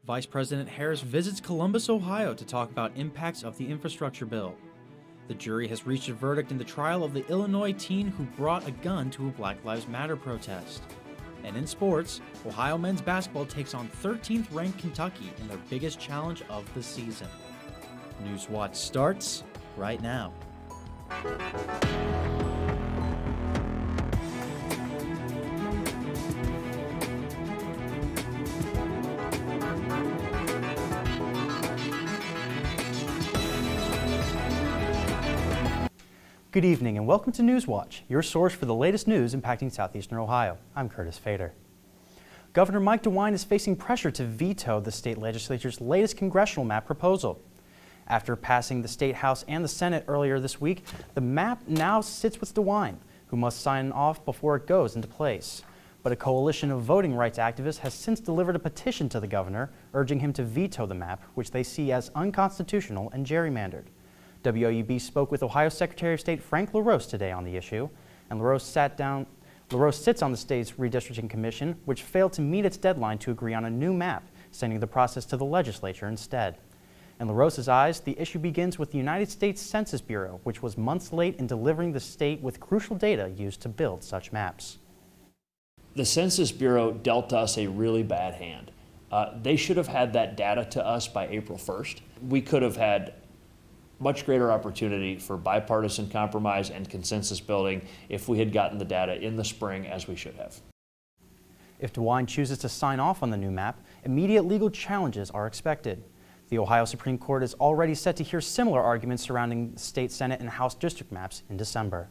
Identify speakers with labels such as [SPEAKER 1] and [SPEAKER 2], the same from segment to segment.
[SPEAKER 1] Vice President Harris visits Columbus, Ohio to talk about impacts of the infrastructure bill. The jury has reached a verdict in the trial of the Illinois teen who brought a gun to a Black Lives Matter protest. And in sports, Ohio men's basketball takes on 13th ranked Kentucky in their biggest challenge of the season. Newswatch starts right now.
[SPEAKER 2] Good evening and welcome to Newswatch, your source for the latest news impacting southeastern Ohio. I'm Curtis Fader. Governor Mike DeWine is facing pressure to veto the state legislature's latest congressional map proposal. After passing the State House and the Senate earlier this week, the map now sits with DeWine, who must sign off before it goes into place. But a coalition of voting rights activists has since delivered a petition to the governor urging him to veto the map, which they see as unconstitutional and gerrymandered. WOUB spoke with Ohio Secretary of State Frank LaRose today on the issue, and LaRose sits on the state's redistricting commission, which failed to meet its deadline to agree on a new map, sending the process to the legislature instead. In LaRose's eyes, the issue begins with the United States Census Bureau, which was months late in delivering the state with crucial data used to build such maps.
[SPEAKER 3] The Census Bureau dealt us a really bad hand. They should have had that data to us by April 1st. We could have had much greater opportunity for bipartisan compromise and consensus building if we had gotten the data in the spring as we should have.
[SPEAKER 2] If DeWine chooses to sign off on the new map, immediate legal challenges are expected. The Ohio Supreme Court is already set to hear similar arguments surrounding state Senate and House district maps in December.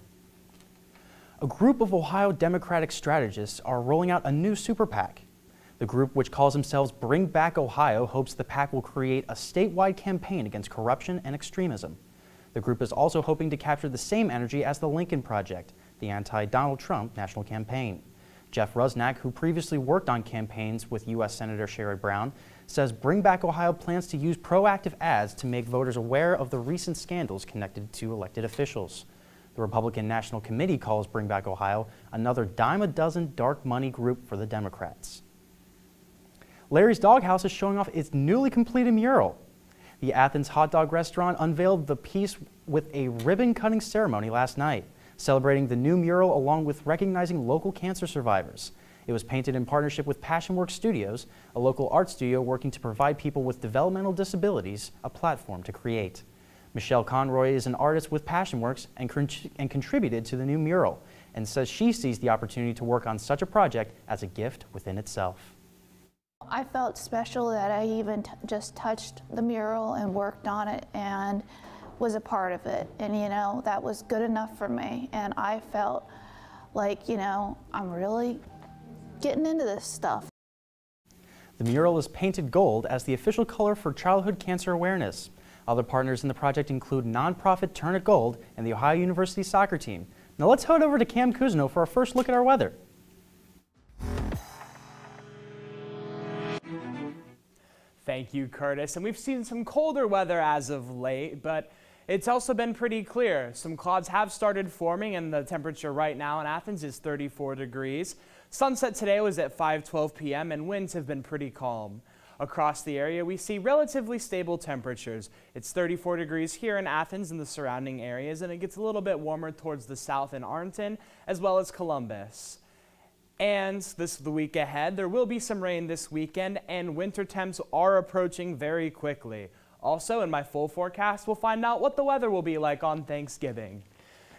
[SPEAKER 2] A group of Ohio Democratic strategists are rolling out a new super PAC. The group, which calls themselves Bring Back Ohio, hopes the PAC will create a statewide campaign against corruption and extremism. The group is also hoping to capture the same energy as the Lincoln Project, the anti-Donald Trump national campaign. Jeff Rusnak, who previously worked on campaigns with U.S. Senator Sherrod Brown, says Bring Back Ohio plans to use proactive ads to make voters aware of the recent scandals connected to elected officials. The Republican National Committee calls Bring Back Ohio another dime-a-dozen dark money group for the Democrats. Larry's Doghouse is showing off its newly completed mural. The Athens hot dog restaurant unveiled the piece with a ribbon-cutting ceremony last night, celebrating the new mural along with recognizing local cancer survivors. It was painted in partnership with Passionworks Studios, a local art studio working to provide people with developmental disabilities a platform to create. Michelle Conroy is an artist with Passionworks and contributed to the new mural, and says she sees the opportunity to work on such a project as a gift within itself.
[SPEAKER 4] I felt special that I even just touched the mural and worked on it and was a part of it. And, you know, that was good enough for me. And I felt like, you know, I'm really getting into this stuff.
[SPEAKER 2] The mural is painted gold as the official color for childhood cancer awareness. Other partners in the project include nonprofit Turn It Gold and the Ohio University soccer team. Now let's head over to Cam Kuzno for our first look at our weather.
[SPEAKER 5] Thank you, Curtis. And we've seen some colder weather as of late, but it's also been pretty clear. Some clouds have started forming, and the temperature right now in Athens is 34 degrees. Sunset today was at 5:12 p.m. and winds have been pretty calm. Across the area, we see relatively stable temperatures. It's 34 degrees here in Athens and the surrounding areas, and it gets a little bit warmer towards the south in Arlington as well as Columbus. And the week ahead, there will be some rain this weekend, and winter temps are approaching very quickly. Also, in my full forecast, we'll find out what the weather will be like on Thanksgiving.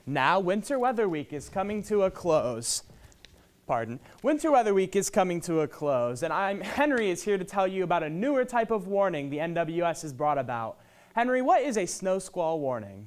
[SPEAKER 5] Now, Winter Weather Week is coming to a close. Winter Weather Week is coming to a close, and Henry is here to tell you about a newer type of warning the NWS has brought about. Henry, what is a snow squall warning?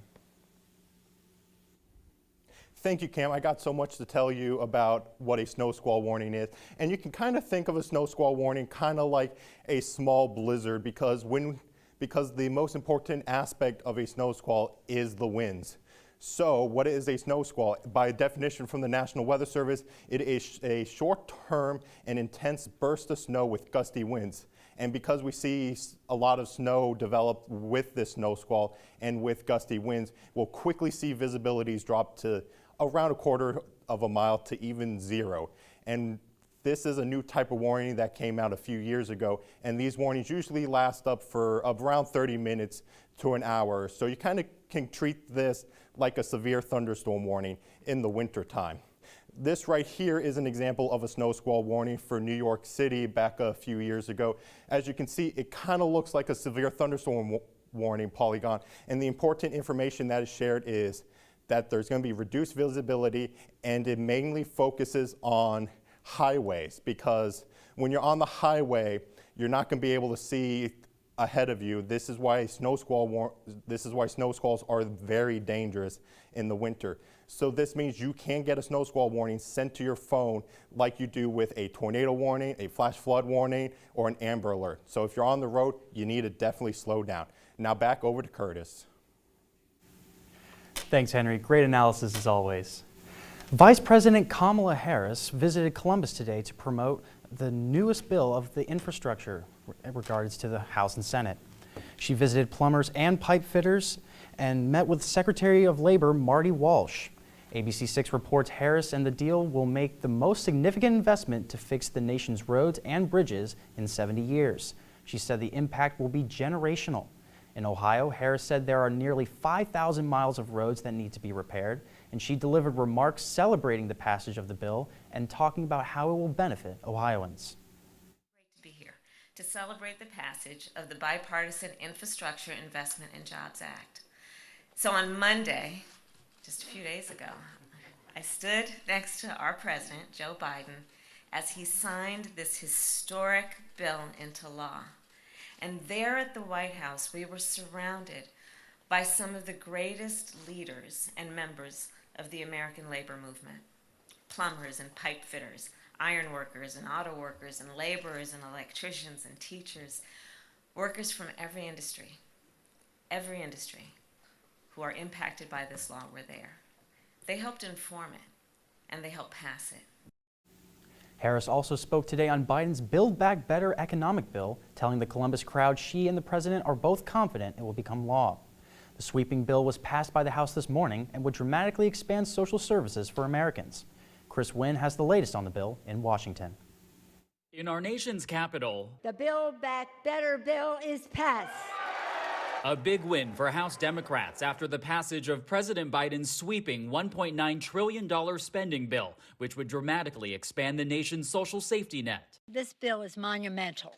[SPEAKER 6] Thank you, Cam. I got so much to tell you about what a snow squall warning is. And you can kind of think of a snow squall warning kind of like a small blizzard because the most important aspect of a snow squall is the winds. So what is a snow squall? By definition from the National Weather Service, it is a short-term and intense burst of snow with gusty winds. And because we see a lot of snow develop with this snow squall and with gusty winds, we'll quickly see visibilities drop to around 1/4 of a mile to even 0. And This is a new type of warning that came out a few years ago, and these warnings usually last up for around 30 minutes to an hour. So you kind of can treat this like a severe thunderstorm warning in the winter time. This right here is an example of a snow squall warning for New York City back a few years ago. As you can see, it kind of looks like a severe thunderstorm warning polygon, and the important information that is shared is that there's going to be reduced visibility, and it mainly focuses on highways, because when you're on the highway, you're not going to be able to see ahead of you. This is why snow squalls are very dangerous in the winter. So this means you can get a snow squall warning sent to your phone like you do with a tornado warning, a flash flood warning, or an Amber Alert. So if you're on the road, you need to definitely slow down. Now back over to Curtis.
[SPEAKER 2] Thanks, Henry. Great analysis as always. Vice President Kamala Harris visited Columbus today to promote the newest bill of the infrastructure in regards to the House and Senate. She visited plumbers and pipe fitters and met with Secretary of Labor Marty Walsh. ABC6 reports Harris and the deal will make the most significant investment to fix the nation's roads and bridges in 70 years. She said the impact will be generational. In Ohio, Harris said there are nearly 5,000 miles of roads that need to be repaired, and she delivered remarks celebrating the passage of the bill and talking about how it will benefit Ohioans.
[SPEAKER 7] Great to be here to celebrate the passage of the Bipartisan Infrastructure Investment and Jobs Act. So on Monday, just a few days ago, I stood next to our president, Joe Biden, as he signed this historic bill into law. And there at the White House, we were surrounded by some of the greatest leaders and members of the American labor movement. Plumbers and pipe fitters, iron workers and auto workers and laborers and electricians and teachers, workers from every industry who are impacted by this law were there. They helped inform it, and they helped pass it.
[SPEAKER 2] Harris also spoke today on Biden's Build Back Better economic bill, telling the Columbus crowd she and the president are both confident it will become law. The sweeping bill was passed by the House this morning and would dramatically expand social services for Americans. Chris Wynn has the latest on the bill in Washington.
[SPEAKER 8] In our nation's capital,
[SPEAKER 9] the Build Back Better bill is passed.
[SPEAKER 8] A big win for House Democrats after the passage of President Biden's sweeping $1.9 trillion spending bill, which would dramatically expand the nation's social safety net.
[SPEAKER 9] This bill is monumental.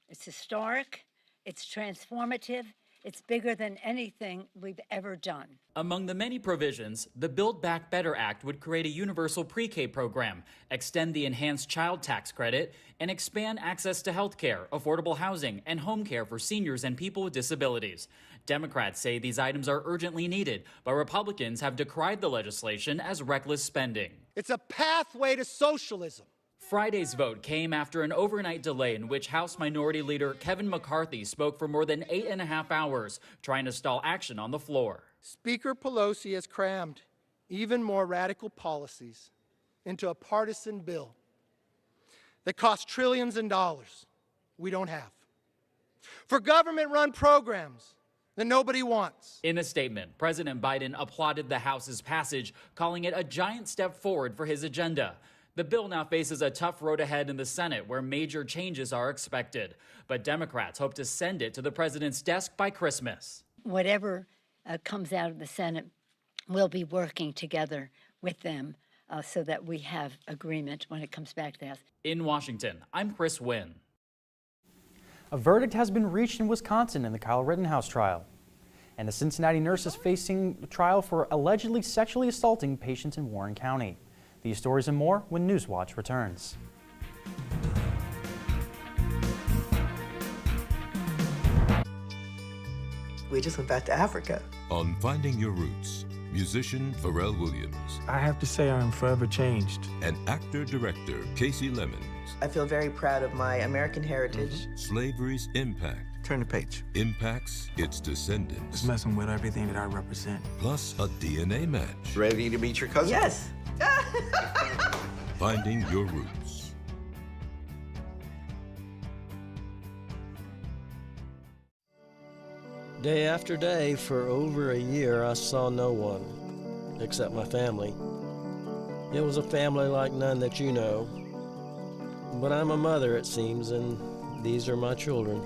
[SPEAKER 9] It's historic, it's transformative, it's bigger than anything we've ever done.
[SPEAKER 8] Among the many provisions, the Build Back Better Act would create a universal pre-K program, extend the enhanced child tax credit, and expand access to health care, affordable housing, and home care for seniors and people with disabilities. Democrats say these items are urgently needed, but Republicans have decried the legislation as reckless spending.
[SPEAKER 10] It's a pathway to socialism.
[SPEAKER 8] Friday's vote came after an overnight delay in which House Minority Leader Kevin McCarthy spoke for more than 8.5 hours, trying to stall action on the floor.
[SPEAKER 10] Speaker Pelosi has crammed even more radical policies into a partisan bill that costs trillions in dollars we don't have, for government-run programs that nobody wants.
[SPEAKER 8] In a statement, President Biden applauded the House's passage, calling it a giant step forward for his agenda. The bill now faces a tough road ahead in the Senate, where major changes are expected. But Democrats hope to send it to the president's desk by Christmas.
[SPEAKER 9] Whatever comes out of the Senate, we'll be working together with them so that we have agreement when it comes back to the House.
[SPEAKER 8] In Washington, I'm Chris Wynn.
[SPEAKER 2] A verdict has been reached in Wisconsin in the Kyle Rittenhouse trial. And a Cincinnati nurse is facing trial for allegedly sexually assaulting patients in Warren County. These stories and more when Newswatch returns.
[SPEAKER 11] We just went back to Africa.
[SPEAKER 12] On Finding Your Roots, musician Pharrell Williams.
[SPEAKER 13] I have to say I'm forever changed.
[SPEAKER 12] And actor-director Casey Lemons.
[SPEAKER 11] I feel very proud of my American heritage.
[SPEAKER 12] Slavery's impact.
[SPEAKER 13] Turn the page.
[SPEAKER 12] Impacts its descendants.
[SPEAKER 13] It's messing with everything that I represent.
[SPEAKER 12] Plus a DNA match.
[SPEAKER 11] Ready to meet your cousin? Yes.
[SPEAKER 12] Finding Your Roots.
[SPEAKER 14] Day after day, for over a year, I saw no one, except my family. It was a family like none that you know. But I'm a mother, it seems, and these are my children.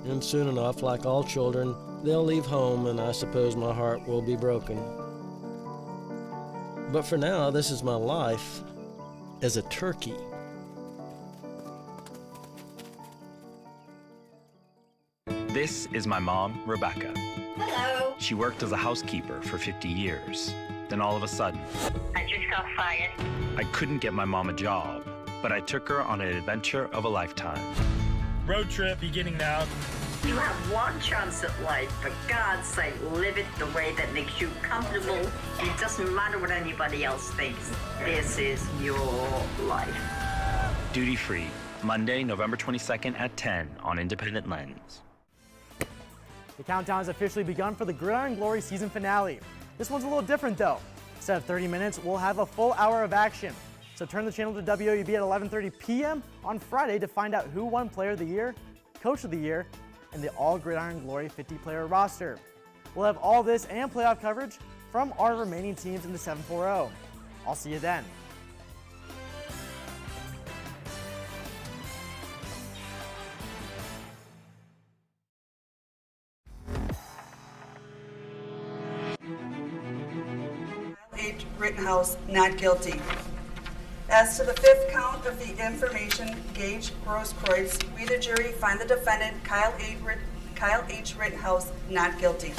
[SPEAKER 14] And soon enough, like all children, they'll leave home, and I suppose my heart will be broken. But for now, this is my life as a turkey.
[SPEAKER 15] This is my mom, Rebecca.
[SPEAKER 16] Hello.
[SPEAKER 15] She worked as a housekeeper for 50 years. Then all of a sudden,
[SPEAKER 16] I just got fired.
[SPEAKER 15] I couldn't get my mom a job, but I took her on an adventure of a lifetime.
[SPEAKER 17] Road trip beginning now.
[SPEAKER 16] You have one chance at life. For God's sake, live it the way that makes you comfortable. It doesn't matter what anybody else thinks. This is your life.
[SPEAKER 15] Duty Free, Monday, November 22nd at 10 on Independent Lens.
[SPEAKER 5] The countdown has officially begun for the Gridiron Glory season finale. This one's a little different though. Instead of 30 minutes, we'll have a full hour of action. So turn the channel to WOUB at 11:30 p.m. on Friday to find out who won Player of the Year, Coach of the Year, and the All Gridiron Glory 50-player roster. We'll have all this and playoff coverage from our remaining teams in the 7-4-0. I'll see you then.
[SPEAKER 18] Rittenhouse not guilty. As to the fifth count of the information Gage Grosskreutz, we the jury find the defendant Kyle H. Rittenhouse not guilty.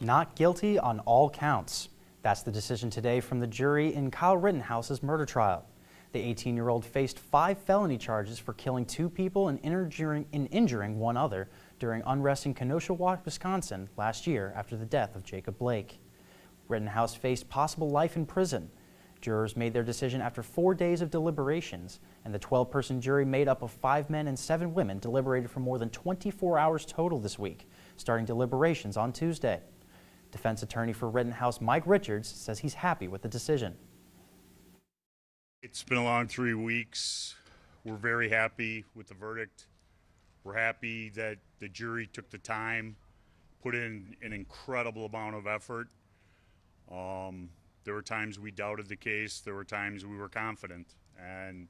[SPEAKER 2] Not guilty on all counts. That's the decision today from the jury in Kyle Rittenhouse's murder trial. The 18-year-old faced 5 felony charges for killing 2 people and injuring one other during unrest in Kenosha, Wisconsin last year after the death of Jacob Blake. Rittenhouse faced possible life in prison. Jurors made their decision after 4 days of deliberations, and the 12-person jury made up of 5 men and 7 women deliberated for more than 24 hours total this week, starting deliberations on Tuesday. Defense attorney for Rittenhouse, Mike Richards, says he's happy with the decision.
[SPEAKER 19] It's been a long 3 weeks. We're very happy with the verdict. We're happy that the jury took the time, put in an incredible amount of effort. There were times we doubted the case. There were times we were confident. And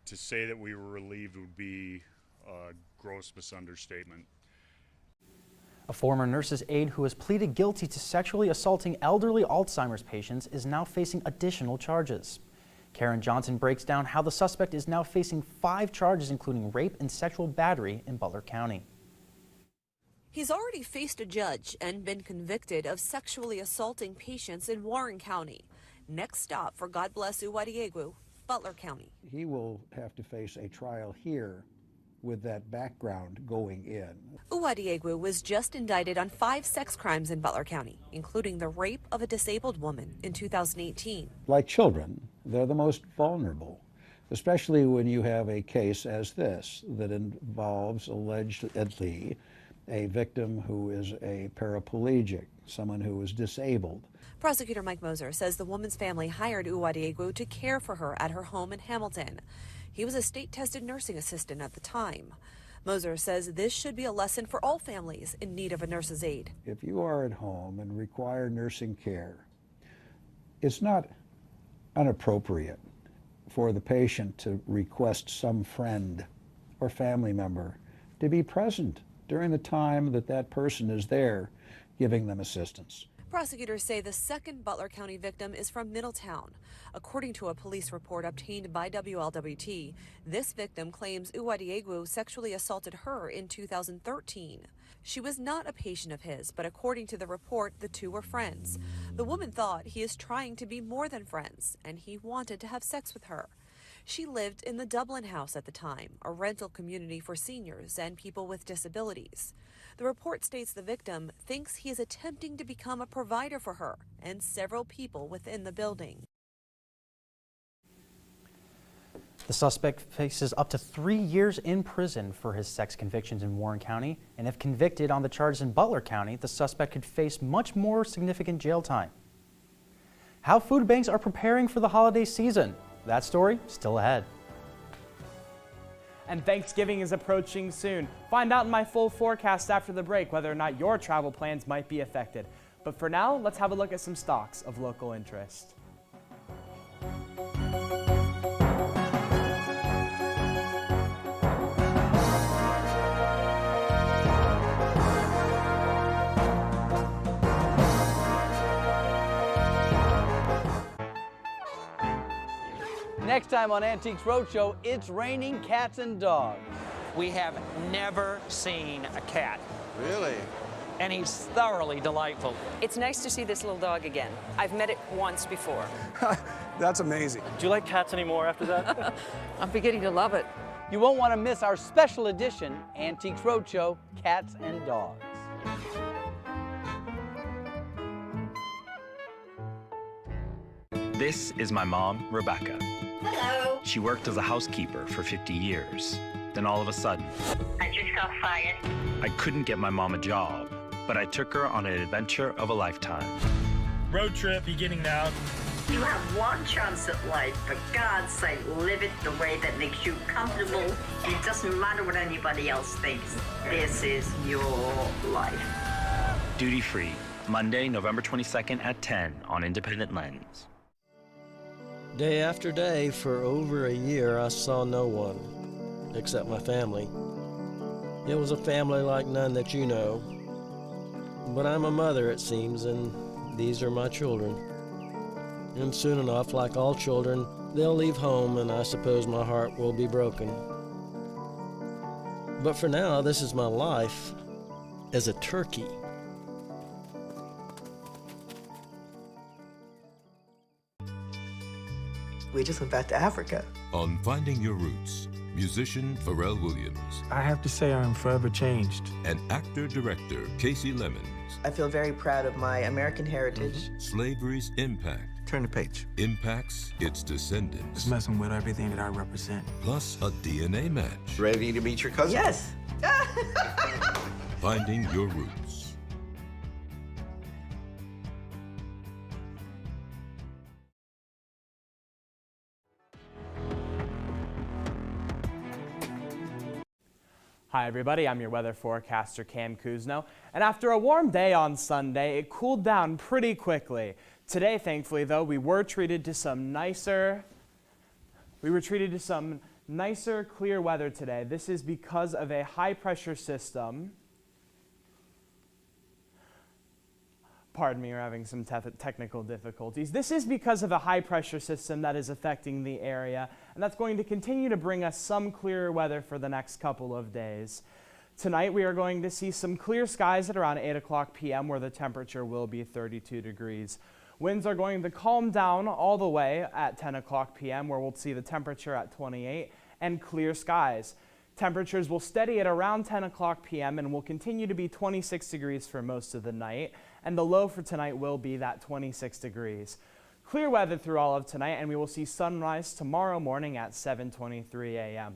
[SPEAKER 19] to say that we were relieved would be a gross misunderstatement.
[SPEAKER 2] A former nurse's aide who has pleaded guilty to sexually assaulting elderly Alzheimer's patients is now facing additional charges. Karen Johnson breaks down how the suspect is now facing 5 charges, including rape and sexual battery in Butler County.
[SPEAKER 20] He's already faced a judge and been convicted of sexually assaulting patients in Warren County. Next stop for God Bless Uwadiegwu, Butler County.
[SPEAKER 21] He will have to face a trial here with that background going in.
[SPEAKER 20] Uwadiegwu was just indicted on 5 sex crimes in Butler County, including the rape of a disabled woman in 2018.
[SPEAKER 21] Like children, they're the most vulnerable, especially when you have a case as this that involves allegedly a victim who is a paraplegic, someone who is disabled.
[SPEAKER 20] Prosecutor Mike Moser says the woman's family hired Uwadiegwu to care for her at her home in Hamilton. He was a state-tested nursing assistant at the time. Moser says this should be a lesson for all families in need of a nurse's aide.
[SPEAKER 21] If you are at home and require nursing care, it's not inappropriate for the patient to request some friend or family member to be present during the time that that person is there giving them assistance.
[SPEAKER 20] Prosecutors say the second Butler County victim is from Middletown. According to a police report obtained by WLWT, this victim claims Uwadiegwu sexually assaulted her in 2013. She was not a patient of his, but according to the report, the two were friends. The woman thought he is trying to be more than friends, and he wanted to have sex with her. She lived in the Dublin House at the time, a rental community for seniors and people with disabilities. The report states the victim thinks he is attempting to become a provider for her and several people within the building.
[SPEAKER 2] The suspect faces up to 3 years in prison for his sex convictions in Warren County, and if convicted on the charges in Butler County, the suspect could face much more significant jail time. How food banks are preparing for the holiday season. That story still ahead.
[SPEAKER 5] And Thanksgiving is approaching soon. Find out in my full forecast after the break whether or not your travel plans might be affected. But for now, let's have a look at some stocks of local interest.
[SPEAKER 1] Next time on Antiques Roadshow, it's raining cats and dogs.
[SPEAKER 22] We have never seen a cat.
[SPEAKER 1] Really?
[SPEAKER 22] And he's thoroughly delightful.
[SPEAKER 23] It's nice to see this little dog again. I've met it once before.
[SPEAKER 1] That's amazing.
[SPEAKER 22] Do you like cats anymore after that?
[SPEAKER 23] I'm beginning to love it.
[SPEAKER 1] You won't want to miss our special edition, Antiques Roadshow, Cats and Dogs.
[SPEAKER 15] This is my mom, Rebecca.
[SPEAKER 16] Hello.
[SPEAKER 15] She worked as a housekeeper for 50 years. Then all of a sudden,
[SPEAKER 16] I just got fired.
[SPEAKER 15] I couldn't get my mom a job, but I took her on an adventure of a lifetime.
[SPEAKER 17] Road trip beginning now.
[SPEAKER 16] You have one chance at life. For God's sake, live it the way that makes you comfortable. It doesn't matter what anybody else thinks. This is your life.
[SPEAKER 15] Duty free, Monday, November 22nd at 10 on Independent Lens.
[SPEAKER 14] Day after day, for over a year, I saw no one, except my family. It was a family like none that you know. But I'm a mother, it seems, and these are my children. And soon enough, like all children, they'll leave home, and I suppose my heart will be broken. But for now, this is my life as a turkey.
[SPEAKER 11] We just went back to Africa.
[SPEAKER 12] On Finding Your Roots, musician Pharrell Williams.
[SPEAKER 13] I have to say I'm forever changed.
[SPEAKER 12] And actor-director Casey Lemons.
[SPEAKER 11] I feel very proud of my American heritage.
[SPEAKER 12] Slavery's impact.
[SPEAKER 13] Turn the page.
[SPEAKER 12] Impacts its descendants.
[SPEAKER 13] It's messing with everything that I represent.
[SPEAKER 12] Plus a DNA match.
[SPEAKER 11] Ready to meet your cousin? Yes.
[SPEAKER 12] Finding Your Roots.
[SPEAKER 5] Hi everybody, I'm your weather forecaster Cam Kuzno, and after a warm day on Sunday, it cooled down pretty quickly. Today, thankfully though, we were treated to some nicer clear weather today. This is because of a high pressure system. Pardon me, we're having some technical difficulties. This is because of a high pressure system that is affecting the area, and that's going to continue to bring us some clearer weather for the next couple of days. Tonight we are going to see some clear skies at around 8 o'clock p.m. where the temperature will be 32 degrees. Winds are going to calm down all the way at 10 o'clock p.m. where we'll see the temperature at 28 and clear skies. Temperatures will steady at around 10 o'clock p.m. and will continue to be 26 degrees for most of the night, and the low for tonight will be that 26 degrees. Clear weather through all of tonight, and we will see sunrise tomorrow morning at 7:23 a.m.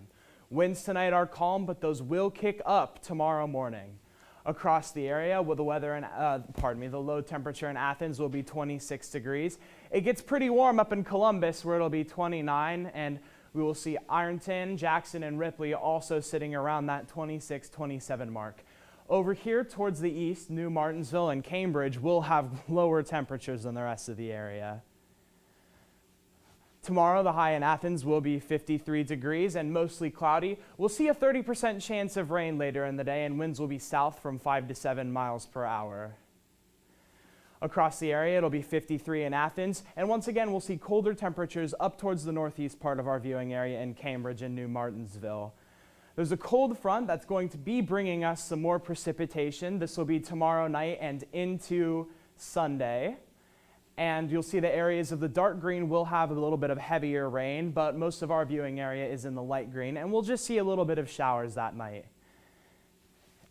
[SPEAKER 5] Winds tonight are calm, but those will kick up tomorrow morning. Across the area, with the weather in, the low temperature in Athens will be 26 degrees. It gets pretty warm up in Columbus where it'll be 29, and we will see Ironton, Jackson, and Ripley also sitting around that 26, 27 mark. Over here towards the east, New Martinsville and Cambridge will have lower temperatures than the rest of the area. Tomorrow, the high in Athens will be 53 degrees and mostly cloudy. We'll see a 30% chance of rain later in the day, and winds will be south from 5 to 7 miles per hour. Across the area, it'll be 53 in Athens, and once again, we'll see colder temperatures up towards the northeast part of our viewing area in Cambridge and New Martinsville. There's a cold front that's going to be bringing us some more precipitation. This will be tomorrow night and into Sunday. And you'll see the areas of the dark green will have a little bit of heavier rain, but most of our viewing area is in the light green, and we'll just see a little bit of showers that night.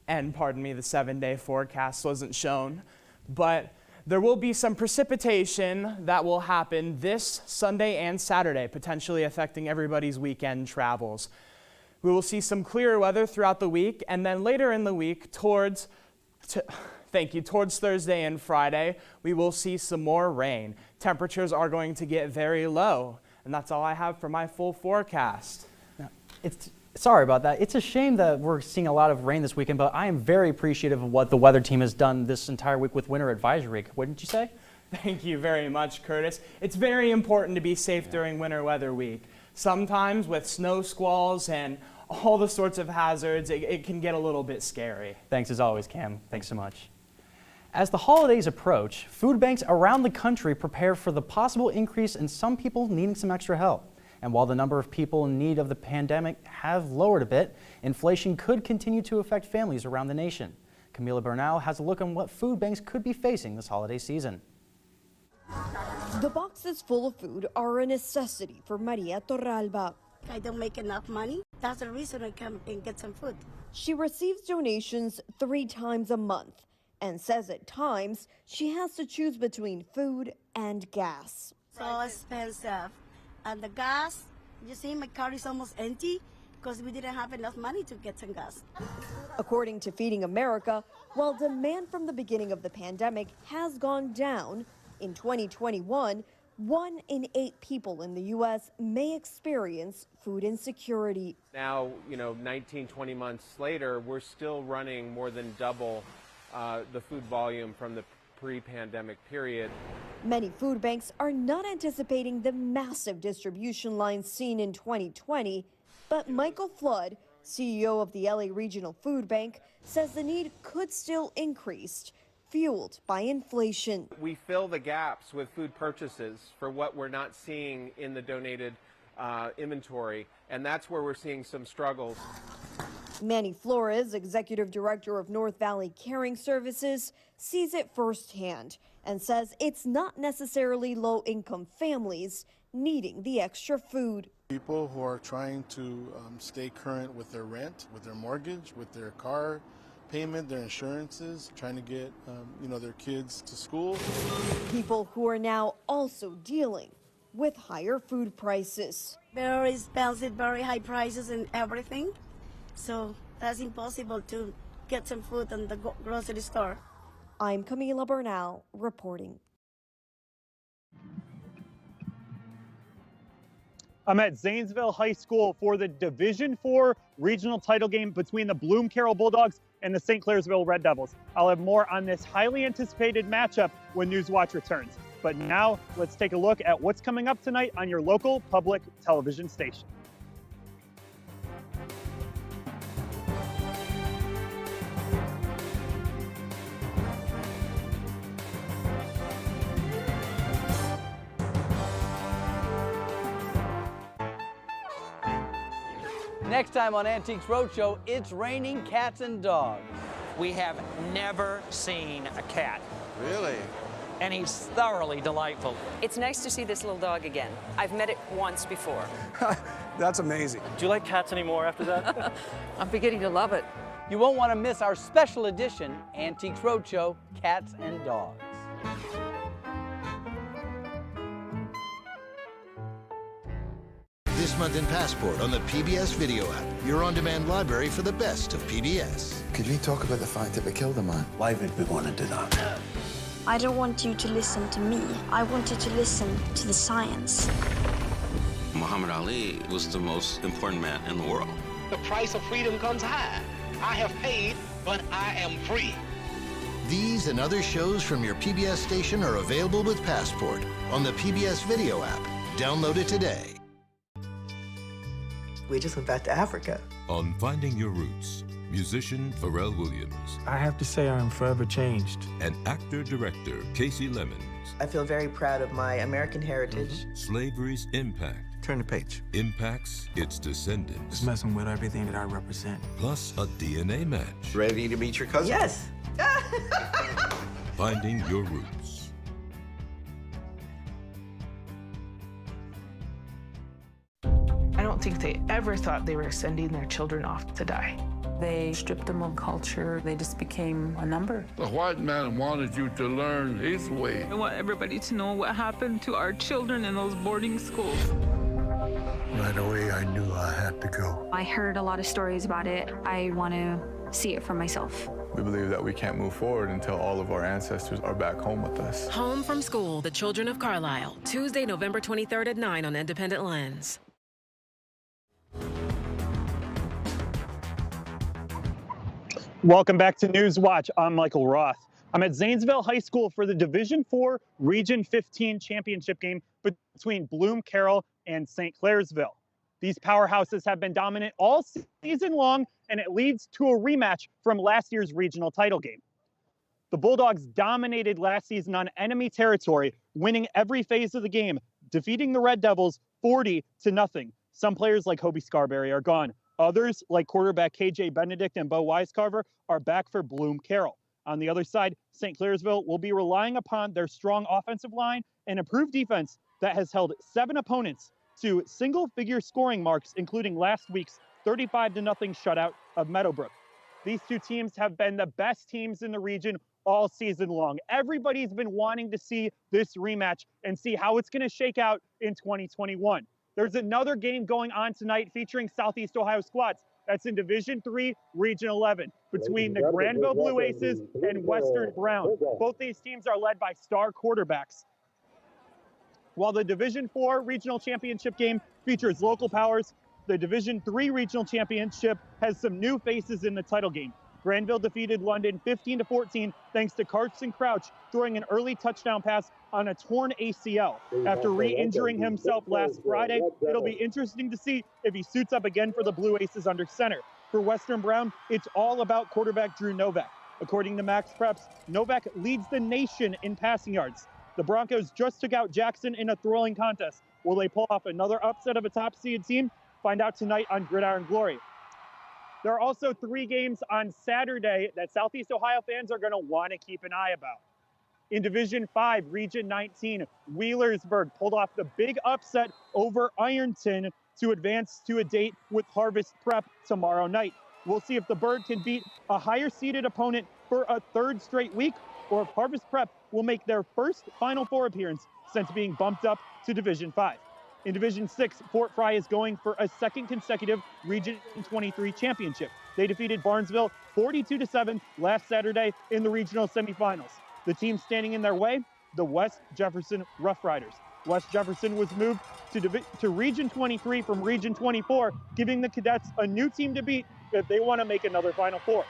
[SPEAKER 5] And pardon me, the 7-day forecast wasn't shown, but there will be some precipitation that will happen this Sunday and Saturday, potentially affecting everybody's weekend travels. We will see some clearer weather throughout the week, and then later in the week, towards Thursday and Friday, we will see some more rain. Temperatures are going to get very low, and that's all I have for my full forecast.
[SPEAKER 2] Sorry about that. It's a shame that we're seeing a lot of rain this weekend, but I am very appreciative of what the weather team has done this entire week with Winter Advisory. Wouldn't you say?
[SPEAKER 5] Thank you very much, Curtis. It's very important to be safe during Winter Weather Week. Sometimes with snow squalls and all the sorts of hazards, it can get a little bit scary.
[SPEAKER 2] Thanks as always, Cam. Thanks so much. As the holidays approach, food banks around the country prepare for the possible increase in some people needing some extra help. And while the number of people in need of the pandemic have lowered a bit, inflation could continue to affect families around the nation. Camila Bernal has a look on what food banks could be facing this holiday season.
[SPEAKER 3] The boxes full of food are a necessity for Maria Torralba.
[SPEAKER 4] I don't make enough money. That's the reason I come and get some food.
[SPEAKER 3] She receives donations 3 times a month and says at times she has to choose between food and gas.
[SPEAKER 4] So expensive. And the gas, you see, my car is almost empty because we didn't have enough money to get some gas.
[SPEAKER 3] According to Feeding America, while demand from the beginning of the pandemic has gone down, in 2021, 1 in 8 people in the U.S. may experience food insecurity.
[SPEAKER 6] Now, 19, 20 months later, we're still running more than double the food volume from the pre-pandemic period.
[SPEAKER 3] Many food banks are not anticipating the massive distribution lines seen in 2020, but Michael Flood, CEO of the LA Regional Food Bank, says the need could still increase, fueled by inflation.
[SPEAKER 6] We fill the gaps with food purchases for what we're not seeing in the donated inventory, and that's where we're seeing some struggles.
[SPEAKER 3] Manny Flores, executive director of North Valley Caring Services, sees it firsthand and says it's not necessarily low-income families needing the extra food.
[SPEAKER 24] People who are trying to stay current with their rent, with their mortgage, with their car payment, their insurances, trying to get their kids to school.
[SPEAKER 3] People who are now also dealing with higher food prices.
[SPEAKER 4] Very expensive, very high prices and everything. So that's impossible to get some food in the grocery store.
[SPEAKER 3] I'm Camila Bernal reporting.
[SPEAKER 17] I'm at Zanesville High School for the Division IV regional title game between the Bloom Carroll Bulldogs and the St. Clairsville Red Devils. I'll have more on this highly anticipated matchup when Newswatch returns. But now let's take a look at what's coming up tonight on your local public television station.
[SPEAKER 1] Next time on Antiques Roadshow, it's raining cats and dogs.
[SPEAKER 22] We have never seen a cat.
[SPEAKER 11] Really?
[SPEAKER 22] And he's thoroughly delightful.
[SPEAKER 23] It's nice to see this little dog again. I've met it once before.
[SPEAKER 13] That's amazing.
[SPEAKER 22] Do you like cats anymore after that?
[SPEAKER 23] I'm beginning to love it.
[SPEAKER 1] You won't want to miss our special edition, Antiques Roadshow, Cats and Dogs.
[SPEAKER 25] This month in Passport on the PBS Video app, your on-demand library for the best of PBS.
[SPEAKER 11] Could we talk about the fact that we killed a man? Why would we want to do that?
[SPEAKER 4] I don't want you to listen to me. I want you to listen to the science.
[SPEAKER 26] Muhammad Ali was the most important man in the world.
[SPEAKER 27] The price of freedom comes high. I have paid, but I am free.
[SPEAKER 25] These and other shows from your PBS station are available with Passport on the PBS Video app. Download it today.
[SPEAKER 11] We just went back to Africa.
[SPEAKER 12] On Finding Your Roots, musician Pharrell Williams.
[SPEAKER 13] I have to say I'm forever changed.
[SPEAKER 12] And actor-director Casey Lemons.
[SPEAKER 11] I feel very proud of my American heritage.
[SPEAKER 12] Slavery's impact.
[SPEAKER 11] Turn the page.
[SPEAKER 12] Impacts its descendants.
[SPEAKER 13] It's messing with everything that I represent.
[SPEAKER 12] Plus a DNA match.
[SPEAKER 11] Ready to meet your cousin? Yes.
[SPEAKER 12] Finding Your Roots.
[SPEAKER 28] I don't think they ever thought they were sending their children off to die.
[SPEAKER 29] They stripped them of culture. They just became a number.
[SPEAKER 30] The white man wanted you to learn his way.
[SPEAKER 28] I want everybody to know what happened to our children in those boarding schools.
[SPEAKER 31] Right away, I knew I had to go.
[SPEAKER 32] I heard a lot of stories about it. I want to see it for myself.
[SPEAKER 33] We believe that we can't move forward until all of our ancestors are back home with us.
[SPEAKER 34] Home from School, The Children of Carlisle, Tuesday, November 23rd at 9 on Independent Lens.
[SPEAKER 17] Welcome back to Newswatch. I'm Michael Roth. I'm at Zanesville High School for the Division IV Region 15 championship game between Bloom Carroll and St. Clairsville. These powerhouses have been dominant all season long, and it leads to a rematch from last year's regional title game. The Bulldogs dominated last season on enemy territory, winning every phase of the game, defeating the Red Devils 40-0. Some players like Hobie Scarberry are gone. Others, like quarterback KJ Benedict and Bo Wisecarver, are back for Bloom Carroll. On the other side, St. Clairsville will be relying upon their strong offensive line and improved defense that has held 7 opponents to single-figure scoring marks, including last week's 35-0 shutout of Meadowbrook. These two teams have been the best teams in the region all season long. Everybody's been wanting to see this rematch and see how it's going to shake out in 2021. There's another game going on tonight featuring Southeast Ohio squads. That's in Division III, Region 11, between the Granville Blue Aces and Western Brown. Both these teams are led by star quarterbacks. While the Division IV Regional Championship game features local powers, the Division III Regional Championship has some new faces in the title game. Granville defeated London 15-14 thanks to Carson Crouch throwing an early touchdown pass on a torn ACL. After re-injuring himself last Friday, it'll be interesting to see if he suits up again for the Blue Aces under center. For Western Brown, it's all about quarterback Drew Novak. According to Max Preps, Novak leads the nation in passing yards. The Broncos just took out Jackson in a throwing contest. Will they pull off another upset of a top-seed team? Find out tonight on Gridiron Glory. There are also 3 games on Saturday that Southeast Ohio fans are going to want to keep an eye about. In Division 5, Region 19, Wheelersburg pulled off the big upset over Ironton to advance to a date with Harvest Prep tomorrow night. We'll see if the Bird can beat a higher-seeded opponent for a 3rd straight week, or if Harvest Prep will make their first Final Four appearance since being bumped up to Division 5. In Division 6, Fort Fry is going for a 2nd consecutive Region 23 championship. They defeated Barnesville 42-7 last Saturday in the regional semifinals. The team standing in their way, the West Jefferson Rough Riders. West Jefferson was moved to Region 23 from Region 24, giving the Cadets a new team to beat if they want to make another Final Four.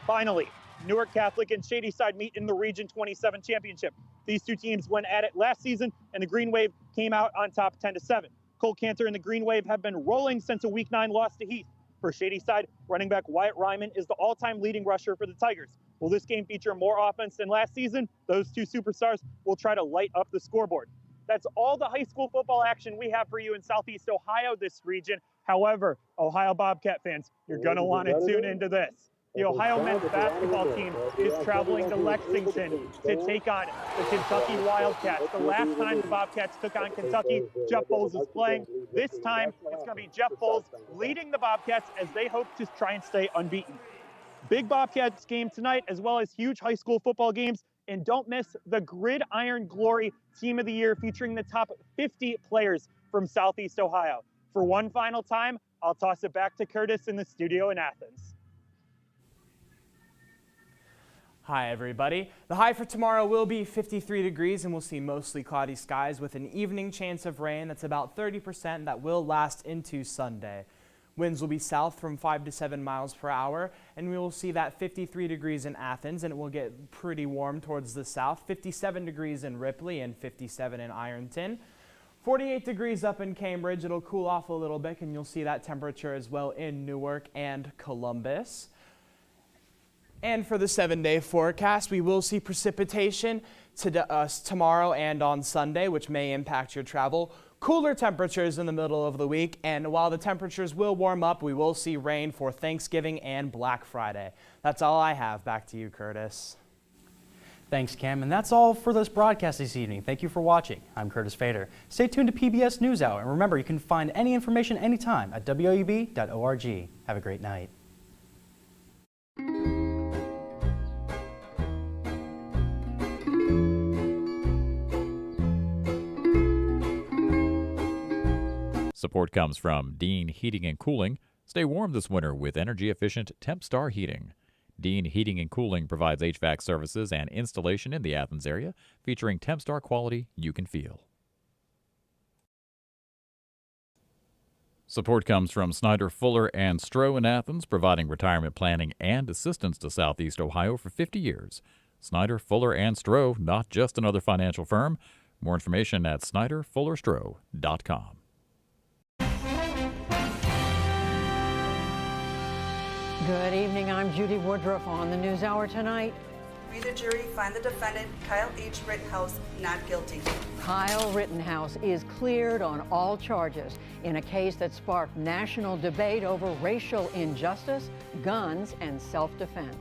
[SPEAKER 17] Finally, Newark Catholic and Shadyside meet in the Region 27 championship. These two teams went at it last season, and the Green Wave came out on top 10-7. Cole Cantor and the Green Wave have been rolling since a Week 9 loss to Heath. For Shadyside, running back Wyatt Ryman is the all-time leading rusher for the Tigers. Will this game feature more offense than last season? Those two superstars will try to light up the scoreboard. That's all the high school football action we have for you in Southeast Ohio this region. However, Ohio Bobcat fans, you're going to want to tune into this. The Ohio men's basketball team is traveling to Lexington to take on the Kentucky Wildcats. The last time the Bobcats took on Kentucky, Jeff Bowles is playing. This time, it's going to be Jeff Bowles leading the Bobcats as they hope to try and stay unbeaten. Big Bobcats game tonight, as well as huge high school football games. And don't miss the Gridiron Glory Team of the Year featuring the top 50 players from Southeast Ohio. For one final time, I'll toss it back to Curtis in the studio in Athens.
[SPEAKER 2] Hi everybody. The high for tomorrow will be 53 degrees and we'll see mostly cloudy skies with an evening chance of rain that's about 30% that will last into Sunday. Winds will be south from 5 to 7 miles per hour and we will see that 53 degrees in Athens and it will get pretty warm towards the south. 57 degrees in Ripley and 57 in Ironton. 48 degrees up in Cambridge. It'll cool off a little bit and you'll see that temperature as well in Newark and Columbus. And for the 7-day forecast, we will see precipitation tomorrow and on Sunday, which may impact your travel. Cooler temperatures in the middle of the week, and while the temperatures will warm up, we will see rain for Thanksgiving and Black Friday. That's all I have. Back to you, Curtis.
[SPEAKER 5] Thanks, Cam, and that's all for this broadcast this evening. Thank you for watching. I'm Curtis Fader. Stay tuned to PBS NewsHour, and remember, you can find any information anytime at woub.org. Have a great night.
[SPEAKER 6] Support comes from Dean Heating and Cooling. Stay warm this winter with energy-efficient Tempstar heating. Dean Heating and Cooling provides HVAC services and installation in the Athens area, featuring Tempstar quality you can feel. Support comes from Snyder, Fuller, and Stroh in Athens, providing retirement planning and assistance to Southeast Ohio for 50 years. Snyder, Fuller, and Stroh, not just another financial firm. More information at snyderfullerstroh.com.
[SPEAKER 7] Good evening. I'm Judy Woodruff on the NewsHour tonight.
[SPEAKER 3] We, the jury, find the defendant, Kyle H. Rittenhouse, not guilty.
[SPEAKER 7] Kyle Rittenhouse is cleared on all charges in a case that sparked national debate over racial injustice, guns, and self-defense.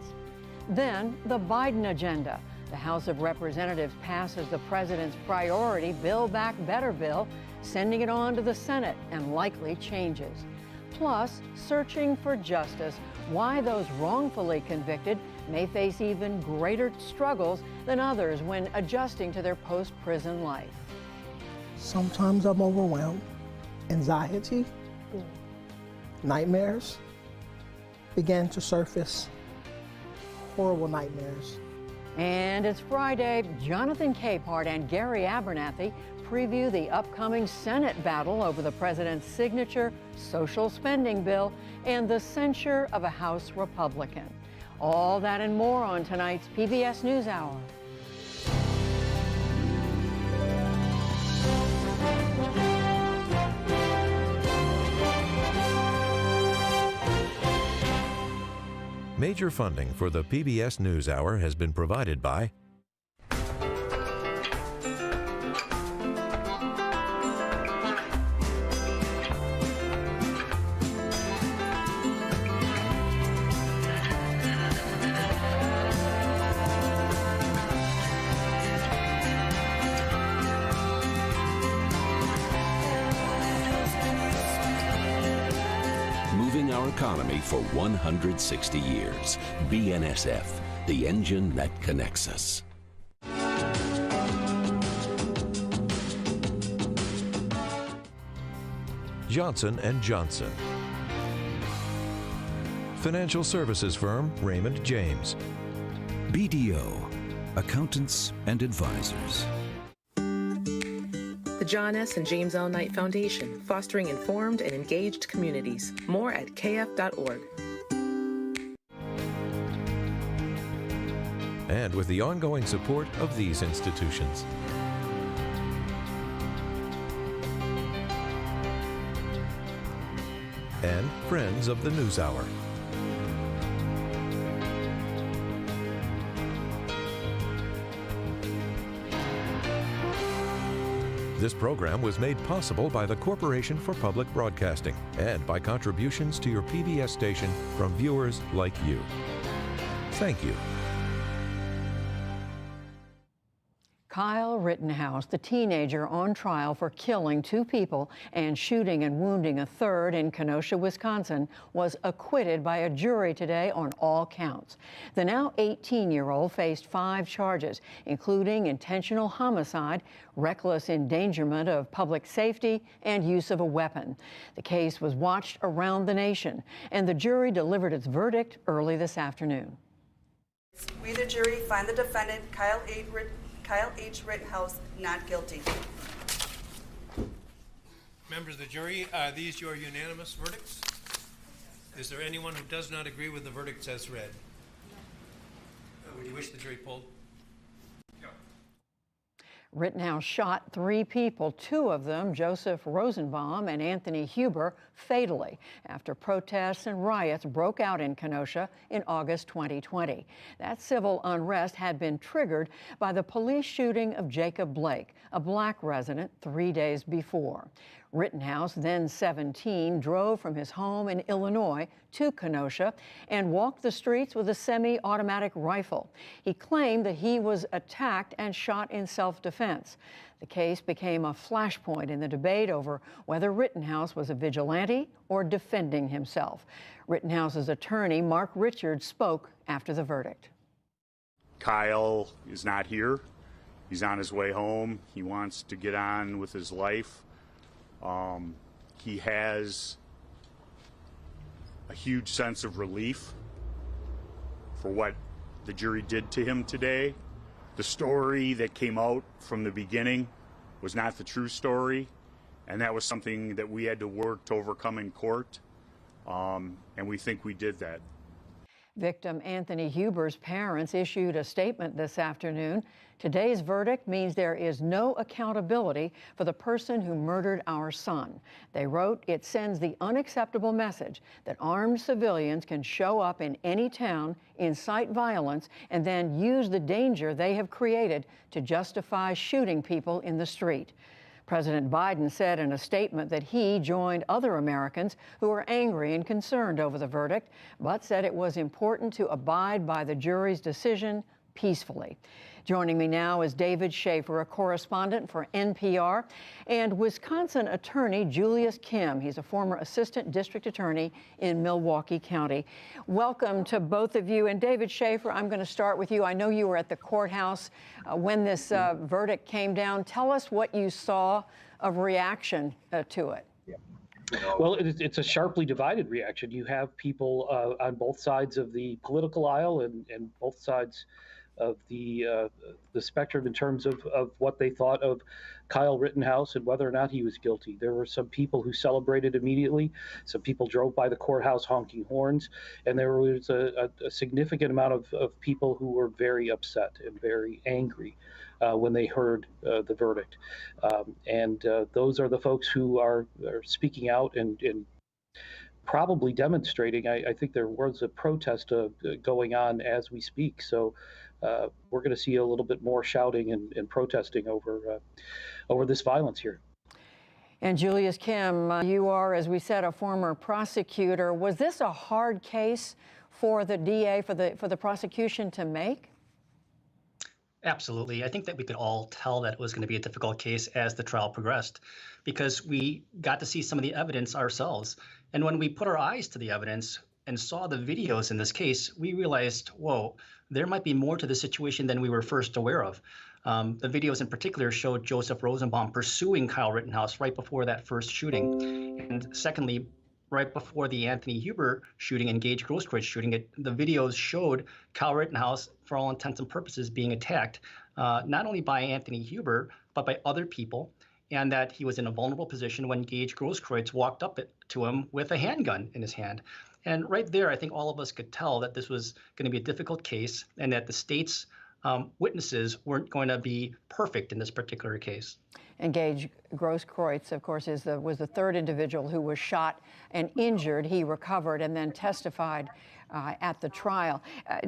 [SPEAKER 7] Then, the Biden agenda. The House of Representatives passes the president's priority Build Back Better bill, sending it on to the Senate and likely changes. Plus, searching for justice, why those wrongfully convicted may face even greater struggles than others when adjusting to their post-prison life.
[SPEAKER 8] Sometimes I'm overwhelmed. Anxiety, nightmares began to surface. Horrible nightmares.
[SPEAKER 7] And it's Friday. Jonathan Capehart and Gary Abernathy preview the upcoming Senate battle over the president's signature social spending bill and the censure of a House Republican. All that and more on tonight's PBS NewsHour.
[SPEAKER 12] Major funding for the PBS NewsHour has been provided by
[SPEAKER 9] moving our economy for 160 years. BNSF, the engine that connects us.
[SPEAKER 12] Johnson & Johnson. Financial services firm Raymond James.
[SPEAKER 10] BDO, accountants and advisors.
[SPEAKER 34] The John S. and James L. Knight Foundation, fostering informed and engaged communities. More at kf.org.
[SPEAKER 12] And with the ongoing support of these institutions. And friends of the NewsHour. This program was made possible by the Corporation for Public Broadcasting and by contributions to your PBS station from viewers like you. Thank you.
[SPEAKER 7] Kyle Rittenhouse, the teenager on trial for killing 2 people and shooting and wounding a third in Kenosha, Wisconsin, was acquitted by a jury today on all counts. The now 18-year-old faced 5 charges, including intentional homicide, reckless endangerment of public safety, and use of a weapon. The case was watched around the nation, and the jury delivered its verdict early this afternoon.
[SPEAKER 3] We, the jury, find the defendant, Kyle H. Rittenhouse, not guilty.
[SPEAKER 14] Members of the jury, are these your unanimous verdicts? Is there anyone who does not agree with the verdicts as read? Would you wish the jury polled?
[SPEAKER 7] Rittenhouse shot 3 people, 2 of them, Joseph Rosenbaum and Anthony Huber, fatally after protests and riots broke out in Kenosha in August 2020. That civil unrest had been triggered by the police shooting of Jacob Blake, a black resident, 3 days before. Rittenhouse, then 17, drove from his home in Illinois to Kenosha and walked the streets with a semi-automatic rifle. He claimed that he was attacked and shot in self-defense. The case became a flashpoint in the debate over whether Rittenhouse was a vigilante or defending himself. Rittenhouse's attorney, Mark Richards, spoke after the verdict.
[SPEAKER 15] Kyle is not here. He's on his way home. He wants to get on with his life. He has a huge sense of relief for what the jury did to him today. The story that came out from the beginning was not the true story, and that was something that we had to work to overcome in court, and we think we did that.
[SPEAKER 7] Victim Anthony Huber's parents issued a statement this afternoon. Today's verdict means there is no accountability for the person who murdered our son. They wrote, "It sends the unacceptable message that armed civilians can show up in any town, incite violence, and then use the danger they have created to justify shooting people in the street." President Biden said in a statement that he joined other Americans who are angry and concerned over the verdict, but said it was important to abide by the jury's decision peacefully. Joining me now is David Schaefer, a correspondent for NPR, and Wisconsin attorney Julius Kim. He's a former assistant district attorney in Milwaukee County. Welcome to both of you. And David Schaefer, I'm going to start with you. I know you were at the courthouse when this verdict came down. Tell us what you saw of reaction to it.
[SPEAKER 1] Well, it's a sharply divided reaction. You have people on both sides of the political aisle and both sides of the spectrum in terms of what they thought of Kyle Rittenhouse and whether or not he was guilty. There were some people who celebrated immediately. Some people drove by the courthouse honking horns, and there was a significant amount of people who were very upset and very angry when they heard the verdict. And those are the folks who are speaking out and probably demonstrating. I think there was a protest going on as we speak. So we're going to see a little bit more shouting and protesting over this violence here.
[SPEAKER 7] And Julius Kim, you are, as we said, a former prosecutor. Was this a hard case for the DA, for the prosecution to make?
[SPEAKER 4] Absolutely. I think that we could all tell that it was going to be a difficult case as the trial progressed, because we got to see some of the evidence ourselves. And when we put our eyes to the evidence and saw the videos in this case, we realized, whoa, there might be more to the situation than we were first aware of. The videos in particular showed Joseph Rosenbaum pursuing Kyle Rittenhouse right before that first shooting. And secondly, right before the Anthony Huber shooting and Gage Grosskreutz shooting, the videos showed Kyle Rittenhouse, for all intents and purposes, being attacked, not only by Anthony Huber, but by other people, and that he was in a vulnerable position when Gage Grosskreutz walked up to him with a handgun in his hand. And right there, I think all of us could tell that this was going to be a difficult case and that the state's witnesses weren't going to be perfect in this particular case.
[SPEAKER 7] And Gage Grosskreutz, of course, was the third individual who was shot and injured. He recovered and then testified at the trial.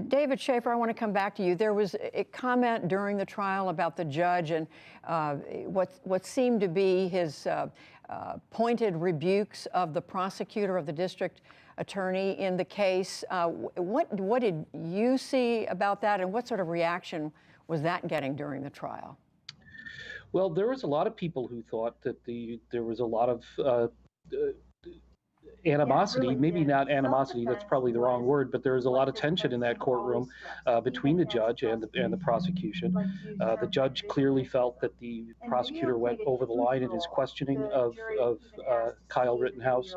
[SPEAKER 7] David Schaefer, I want to come back to you. There was a comment during the trial about the judge and what seemed to be his pointed rebukes of the prosecutor, of the district attorney in the case. What did you see about that, and what sort of reaction was that getting during the trial?
[SPEAKER 1] Well, there was a lot of people who thought that there was a lot of animosity, maybe not animosity, that's probably the wrong word, but there was a lot of tension in that courtroom between the judge and the prosecution. The judge clearly felt that the prosecutor went over the line in his questioning of Kyle Rittenhouse.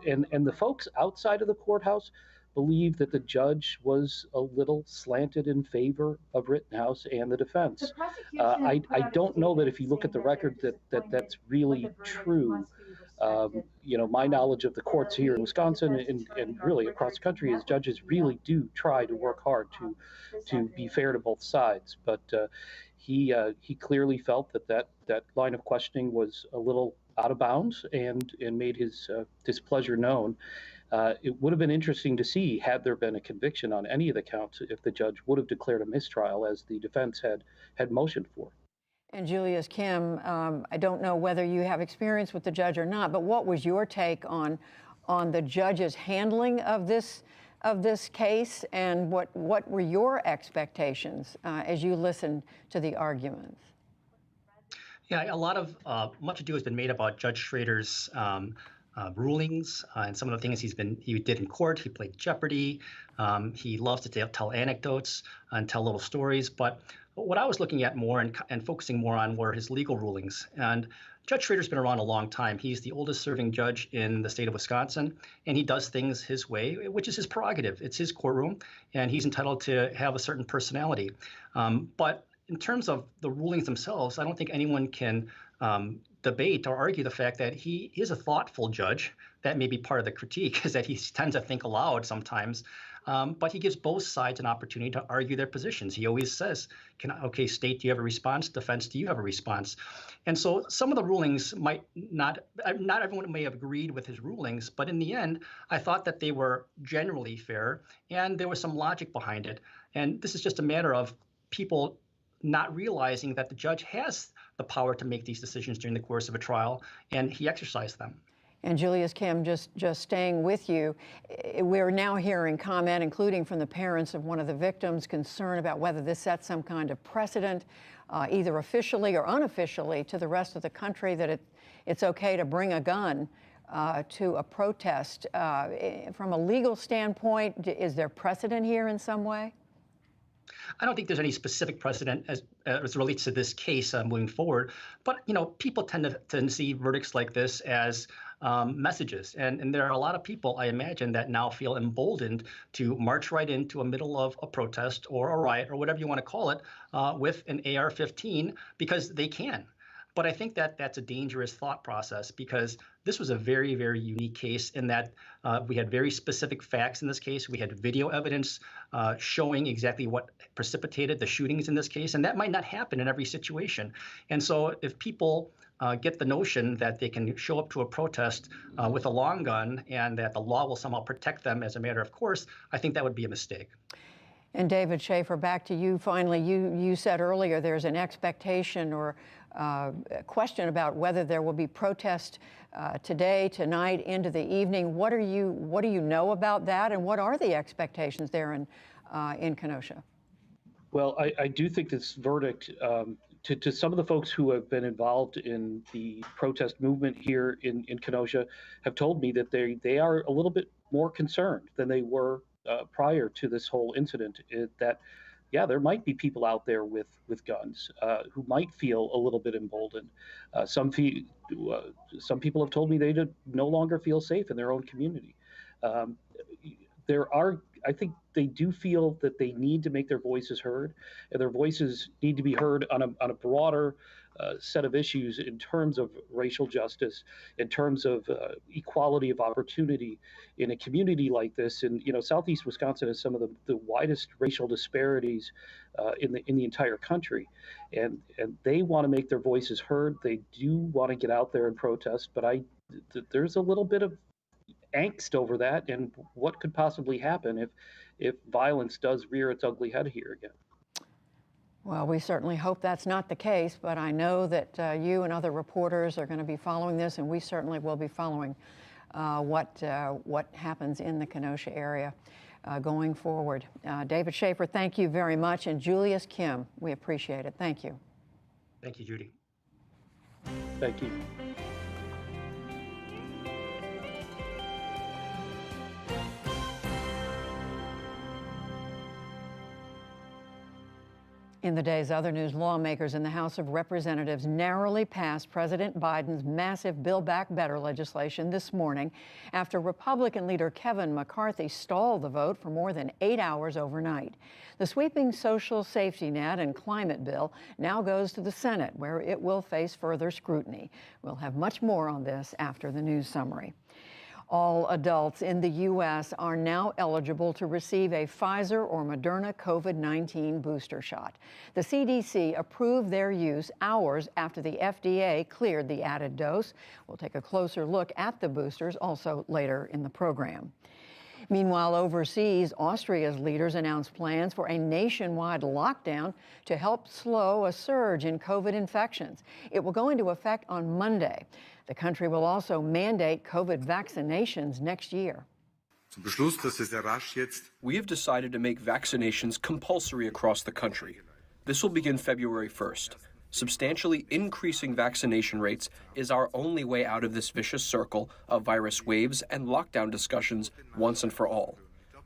[SPEAKER 1] And the folks outside of the courthouse believe that the judge was a little slanted in favor of Rittenhouse and the defense. I don't know that if you look at the record that's really true. My knowledge of the courts here in Wisconsin and really across the country is judges really do try to work hard to be fair to both sides. But he clearly felt that line of questioning was a little out of bounds and made his displeasure known. It would have been interesting to see, had there been a conviction on any of the counts, if the judge would have declared a mistrial as the defense had motioned for.
[SPEAKER 7] And Julius Kim, I don't know whether you have experience with the judge or not, but what was your take on the judge's handling of this case, and what were your expectations as you listened to the arguments?
[SPEAKER 4] Yeah, much ado has been made about Judge Schrader's rulings and some of the things he did in court. He played Jeopardy. He loves to tell anecdotes and tell little stories. But what I was looking at more and focusing more on were his legal rulings. And Judge Schrader's been around a long time. He's the oldest serving judge in the state of Wisconsin, and he does things his way, which is his prerogative. It's his courtroom, and he's entitled to have a certain personality. But in terms of the rulings themselves, I don't think anyone can debate or argue the fact that he is a thoughtful judge. That may be part of the critique, is that he tends to think aloud sometimes. But he gives both sides an opportunity to argue their positions. He always says, okay, state, do you have a response? Defense, do you have a response? And so some of the rulings might not everyone may have agreed with his rulings, but in the end, I thought that they were generally fair and there was some logic behind it. And this is just a matter of people not realizing that the judge has the power to make these decisions during the course of a trial, and he exercised them.
[SPEAKER 7] And Julius, Kim, just staying with you, we're now hearing comment, including from the parents of one of the victims, concern about whether this sets some kind of precedent, either officially or unofficially, to the rest of the country, that it's okay to bring a gun to a protest. From a legal standpoint, is there precedent here in some way?
[SPEAKER 4] I don't think there's any specific precedent as it relates to this case moving forward, but people tend to see verdicts like this as messages, and there are a lot of people, I imagine, that now feel emboldened to march right into a middle of a protest or a riot or whatever you want to call it with an AR-15 because they can. But I think that that's a dangerous thought process because this was a very, very unique case in that we had very specific facts in this case. We had video evidence showing exactly what precipitated the shootings in this case, and that might not happen in every situation. And so if people get the notion that they can show up to a protest with a long gun and that the law will somehow protect them as a matter of course, I think that would be a mistake.
[SPEAKER 7] And David Schaefer, back to you finally. You said earlier there's an expectation or question about whether there will be protest today, tonight, into the evening. What do you know about that, and what are the expectations there in Kenosha?
[SPEAKER 1] Well, I do think this verdict, to some of the folks who have been involved in the protest movement here in Kenosha, have told me that they are a little bit more concerned than they were prior to this whole incident. There might be people out there with guns who might feel a little bit emboldened. Some people have told me they no longer feel safe in their own community. I think they do feel that they need to make their voices heard, and their voices need to be heard on a broader set of issues in terms of racial justice, in terms of equality of opportunity in a community like this. And Southeast Wisconsin has some of the widest racial disparities in the entire country, and they want to make their voices heard. They do want to get out there and protest, but there's a little bit of angst over that and what could possibly happen if violence does rear its ugly head here again.
[SPEAKER 7] Well, we certainly hope that's not the case, but I know that you and other reporters are going to be following this, and we certainly will be following what happens in the Kenosha area going forward. David Schaefer, thank you very much, and Julius Kim, we appreciate it. Thank you.
[SPEAKER 4] Thank you, Judy.
[SPEAKER 1] Thank you.
[SPEAKER 7] In the day's other news, lawmakers in the House of Representatives narrowly passed President Biden's massive Build Back Better legislation this morning after Republican leader Kevin McCarthy stalled the vote for more than 8 hours overnight. The sweeping social safety net and climate bill now goes to the Senate, where it will face further scrutiny. We'll have much more on this after the news summary. All adults in the U.S. are now eligible to receive a Pfizer or Moderna COVID-19 booster shot. The CDC approved their use hours after the FDA cleared the added dose. We'll take a closer look at the boosters also later in the program. Meanwhile, overseas, Austria's leaders announced plans for a nationwide lockdown to help slow a surge in COVID infections. It will go into effect on Monday. The country will also mandate COVID vaccinations next year.
[SPEAKER 11] We have decided to make vaccinations compulsory across the country. This will begin February 1st. Substantially increasing vaccination rates is our only way out of this vicious circle of virus waves and lockdown discussions once and for all.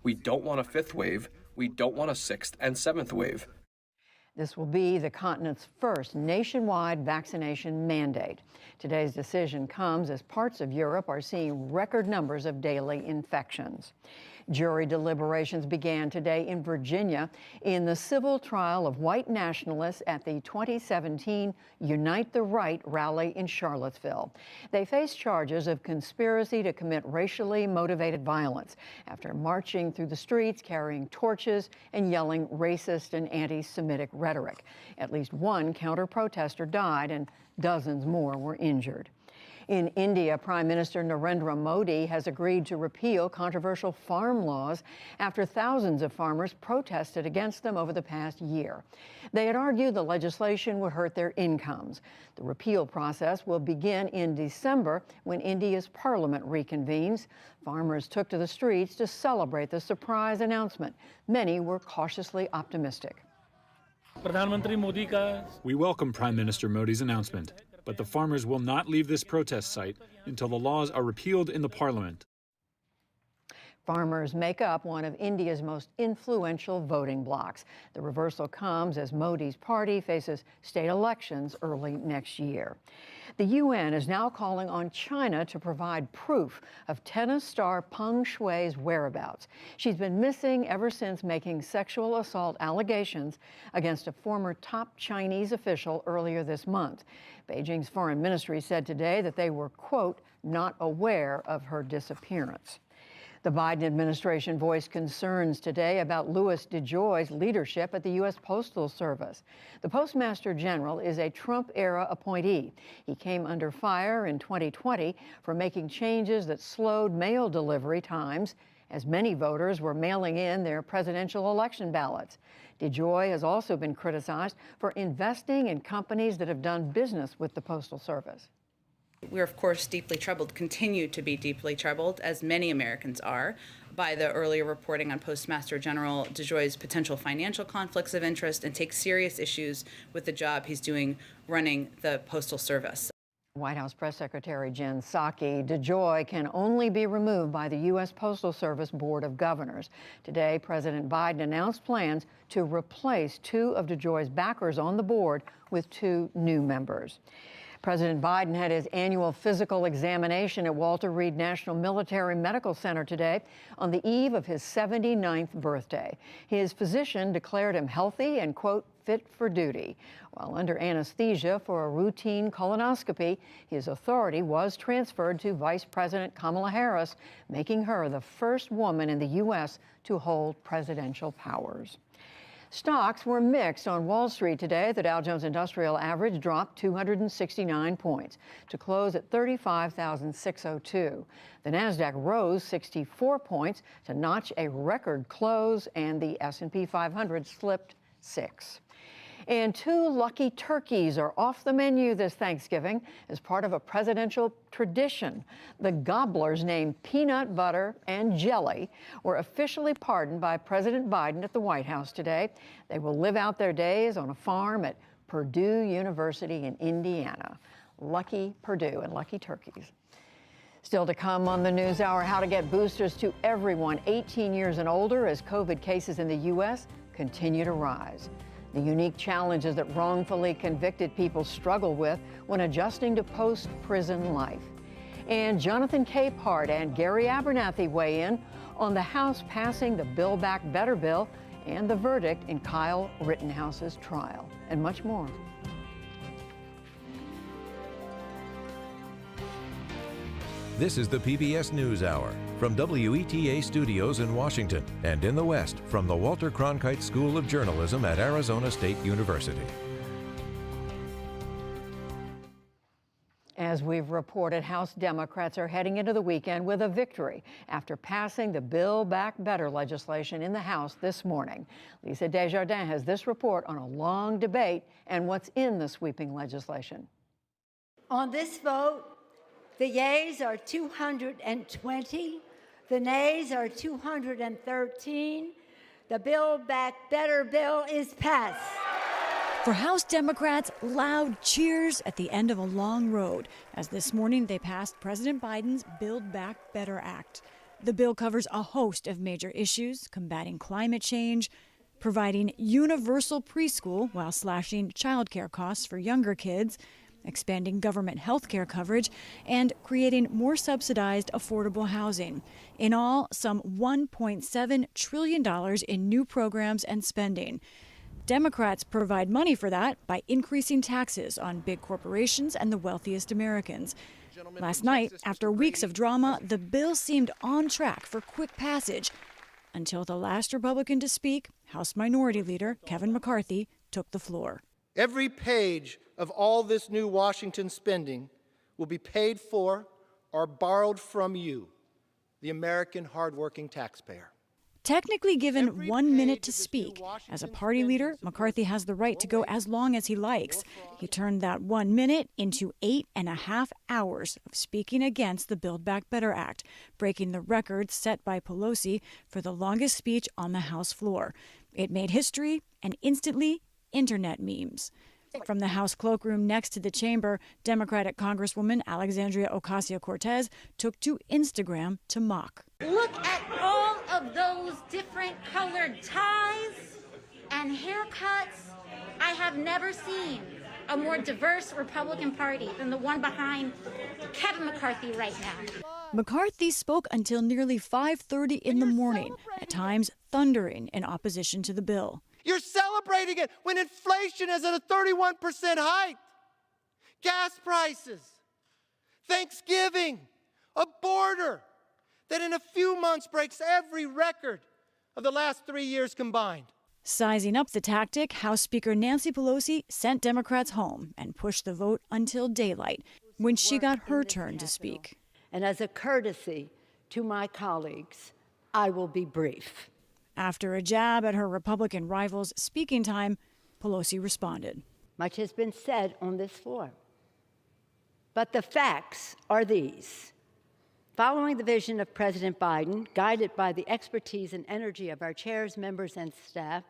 [SPEAKER 11] We don't want a fifth wave. We don't want a sixth and seventh wave.
[SPEAKER 7] This will be the continent's first nationwide vaccination mandate. Today's decision comes as parts of Europe are seeing record numbers of daily infections. Jury deliberations began today in Virginia in the civil trial of white nationalists at the 2017 Unite the Right rally in Charlottesville. They face charges of conspiracy to commit racially motivated violence after marching through the streets carrying torches and yelling racist and anti-Semitic rhetoric. At least one counter-protester died and dozens more were injured. In India, Prime Minister Narendra Modi has agreed to repeal controversial farm laws after thousands of farmers protested against them over the past year. They had argued the legislation would hurt their incomes. The repeal process will begin in December when India's parliament reconvenes. Farmers took to the streets to celebrate the surprise announcement. Many were cautiously optimistic.
[SPEAKER 13] We welcome Prime Minister Modi's announcement, but the farmers will not leave this protest site until the laws are repealed in the parliament.
[SPEAKER 7] Farmers make up one of India's most influential voting blocs. The reversal comes as Modi's party faces state elections early next year. The UN is now calling on China to provide proof of tennis star Peng Shuai's whereabouts. She's been missing ever since making sexual assault allegations against a former top Chinese official earlier this month. Beijing's foreign ministry said today that they were, quote, not aware of her disappearance. The Biden administration voiced concerns today about Louis DeJoy's leadership at the U.S. Postal Service. The Postmaster General is a Trump-era appointee. He came under fire in 2020 for making changes that slowed mail delivery times as many voters were mailing in their presidential election ballots. DeJoy has also been criticized for investing in companies that have done business with the Postal Service.
[SPEAKER 16] We're, of course, deeply troubled, continue to be deeply troubled, as many Americans are, by the earlier reporting on Postmaster General DeJoy's potential financial conflicts of interest, and take serious issues with the job he's doing running the Postal Service.
[SPEAKER 7] White House Press Secretary Jen Psaki, DeJoy can only be removed by the U.S. Postal Service Board of Governors. Today, President Biden announced plans to replace two of DeJoy's backers on the board with two new members. President Biden had his annual physical examination at Walter Reed National Military Medical Center today on the eve of his 79th birthday. His physician declared him healthy and, quote, fit for duty. While under anesthesia for a routine colonoscopy, his authority was transferred to Vice President Kamala Harris, making her the first woman in the U.S. to hold presidential powers. Stocks were mixed on Wall Street today. The Dow Jones Industrial Average dropped 269 points to close at 35,602. The Nasdaq rose 64 points to notch a record close, and the S&P 500 slipped 6. And two lucky turkeys are off the menu this Thanksgiving as part of a presidential tradition. The gobblers, named Peanut Butter and Jelly, were officially pardoned by President Biden at the White House today. They will live out their days on a farm at Purdue University in Indiana. Lucky Purdue and lucky turkeys. Still to come on the NewsHour, how to get boosters to everyone 18 years and older as COVID cases in the U.S. continue to rise. The unique challenges that wrongfully convicted people struggle with when adjusting to post-prison life. And Jonathan Capehart and Gary Abernathy weigh in on the House passing the Build Back Better bill and the verdict in Kyle Rittenhouse's trial, and much more.
[SPEAKER 12] This is the PBS NewsHour from WETA Studios in Washington and in the West from the Walter Cronkite School of Journalism at Arizona State University.
[SPEAKER 7] As we've reported, House Democrats are heading into the weekend with a victory after passing the Build Back Better legislation in the House this morning. Lisa Desjardins has this report on a long debate and what's in the sweeping legislation.
[SPEAKER 18] On this vote, the yeas are 220, the nays are 213. The Build Back Better bill is passed.
[SPEAKER 19] For House Democrats, loud cheers at the end of a long road, as this morning they passed President Biden's Build Back Better Act. The bill covers a host of major issues, combating climate change, providing universal preschool while slashing childcare costs for younger kids, expanding government health care coverage, and creating more subsidized affordable housing. In all, some $1.7 trillion in new programs and spending. Democrats provide money for that by increasing taxes on big corporations and the wealthiest Americans. Last night, after weeks of drama, the bill seemed on track for quick passage until the last Republican to speak, House Minority Leader Kevin McCarthy, took the floor.
[SPEAKER 20] Every page of all this new Washington spending will be paid for or borrowed from you, the American hardworking taxpayer.
[SPEAKER 19] Technically given 1 minute to speak, as a party leader, McCarthy has the right to go as long as he likes. He turned that 1 minute into 8.5 hours of speaking against the Build Back Better Act, breaking the record set by Pelosi for the longest speech on the House floor. It made history and instantly internet memes. From the House cloakroom next to the chamber, Democratic Congresswoman Alexandria Ocasio-Cortez took to Instagram to mock.
[SPEAKER 21] Look at all of those different colored ties and haircuts. I have never seen a more diverse Republican Party than the one behind Kevin McCarthy right now.
[SPEAKER 19] McCarthy spoke until nearly 5:30 in the morning, at times thundering in opposition to the bill.
[SPEAKER 20] You're celebrating it when inflation is at a 31% height. Gas prices, Thanksgiving, a border that in a few months breaks every record of the last 3 years combined.
[SPEAKER 19] Sizing up the tactic, House Speaker Nancy Pelosi sent Democrats home and pushed the vote until daylight, when she got her turn to speak.
[SPEAKER 18] And as a courtesy to my colleagues, I will be brief.
[SPEAKER 19] After a jab at her Republican rival's speaking time, Pelosi responded.
[SPEAKER 18] Much has been said on this floor, but the facts are these. Following the vision of President Biden, guided by the expertise and energy of our chairs, members, and staff,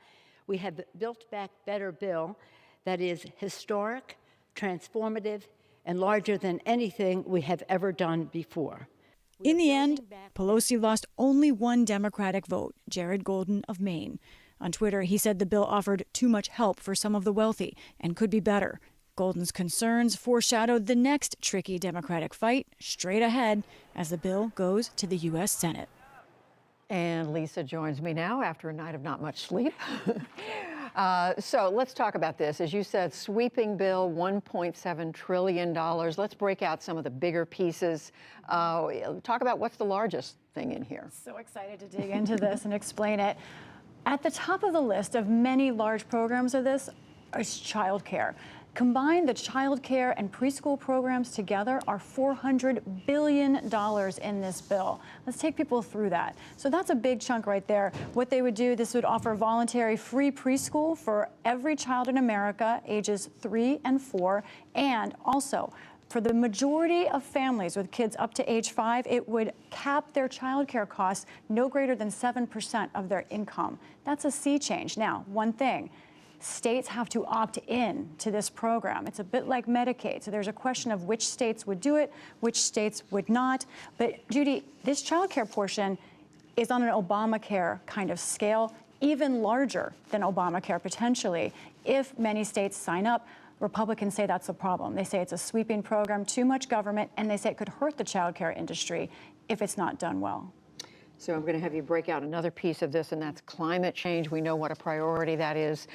[SPEAKER 18] we have Built Back Better bill that is historic, transformative, and larger than anything we have ever done before.
[SPEAKER 19] In the end, Pelosi lost only one Democratic vote, Jared Golden of Maine. On Twitter, he said the bill offered too much help for some of the wealthy and could be better. Golden's concerns foreshadowed the next tricky Democratic fight straight ahead as the bill goes to the U.S. Senate.
[SPEAKER 7] And Lisa joins me now after a night of not much sleep. So let's talk about this. As you said, sweeping bill, $1.7 trillion. Let's break out some of the bigger pieces. Talk about what's the largest thing in here.
[SPEAKER 22] So excited to dig into this and explain it. At the top of the list of many large programs of this is childcare. Combined, the child care and preschool programs together are $400 billion in this bill. Let's take people through that. So that's a big chunk right there. What they would do, this would offer voluntary free preschool for every child in America, ages 3 and 4, and also for the majority of families with kids up to age 5, it would cap their child care costs no greater than 7% of their income. That's a sea change. Now, one thing. States have to opt in to this program. It's a bit like Medicaid. So there's a question of which states would do it, which states would not. But Judy, this child care portion is on an Obamacare kind of scale, even larger than Obamacare potentially. If many states sign up, Republicans say that's a problem. They say it's a sweeping program, too much government, and they say it could hurt the child care industry if it's not done well.
[SPEAKER 7] So I'm going to have you break out another piece of this, and that's climate change. We know what a priority that is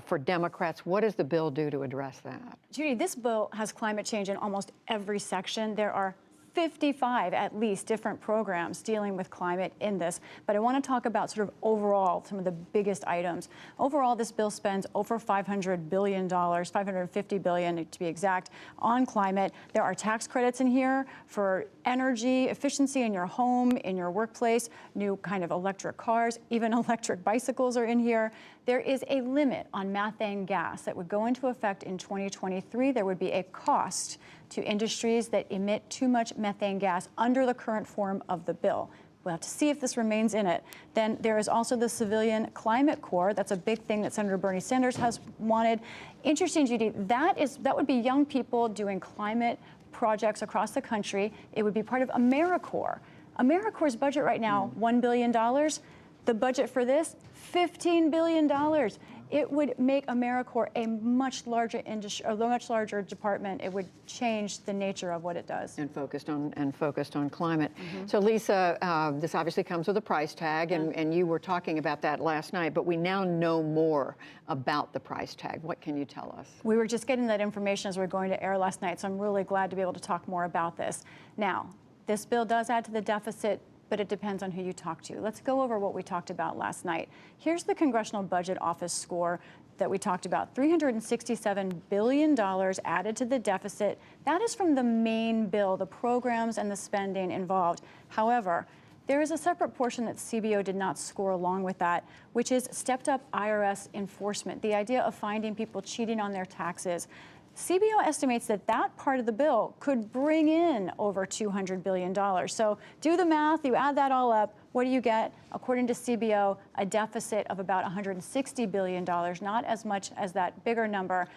[SPEAKER 7] for Democrats. What does the bill do to address that?
[SPEAKER 22] Judy, this bill has climate change in almost every section. There are 55 at least different programs dealing with climate in this, but I want to talk about sort of overall some of the biggest items. Overall, this bill spends over $500 billion, $550 billion to be exact, on climate. There are tax credits in here for energy efficiency in your home, in your workplace, new kind of electric cars, even electric bicycles are in here. There is a limit on methane gas that would go into effect in 2023. There would be a cost to industries that emit too much methane gas under the current form of the bill. We'll have to see if this remains in it. Then there is also the Civilian Climate Corps. That's a big thing that Senator Bernie Sanders has wanted. Interesting, Judy, that would be young people doing climate projects across the country. It would be part of AmeriCorps. AmeriCorps' budget right now, $1 billion. The budget for this, $15 billion. it would make AmeriCorps a much larger industry, a much larger department. It would change the nature of what it does.
[SPEAKER 7] And focused on climate. So Lisa, this obviously comes with a price tag, and you were talking about that last night, but we now know more about the price tag. What can you tell us?
[SPEAKER 22] We were just getting that information as we were going to air last night, so I'm really glad to be able to talk more about this. Now, this bill does add to the deficit, but it depends on who you talk to. Let's go over what we talked about last night. Here's the Congressional Budget Office score that we talked about. $367 billion added to the deficit. That is from the main bill, the programs and the spending involved. However, there is a separate portion that CBO did not score along with that, which is stepped up IRS enforcement, the idea of finding people cheating on their taxes. CBO estimates that that part of the bill could bring in over $200 billion. So do the math, you add that all up, what do you get? According to CBO, a deficit of about $160 billion, not as much as that bigger number.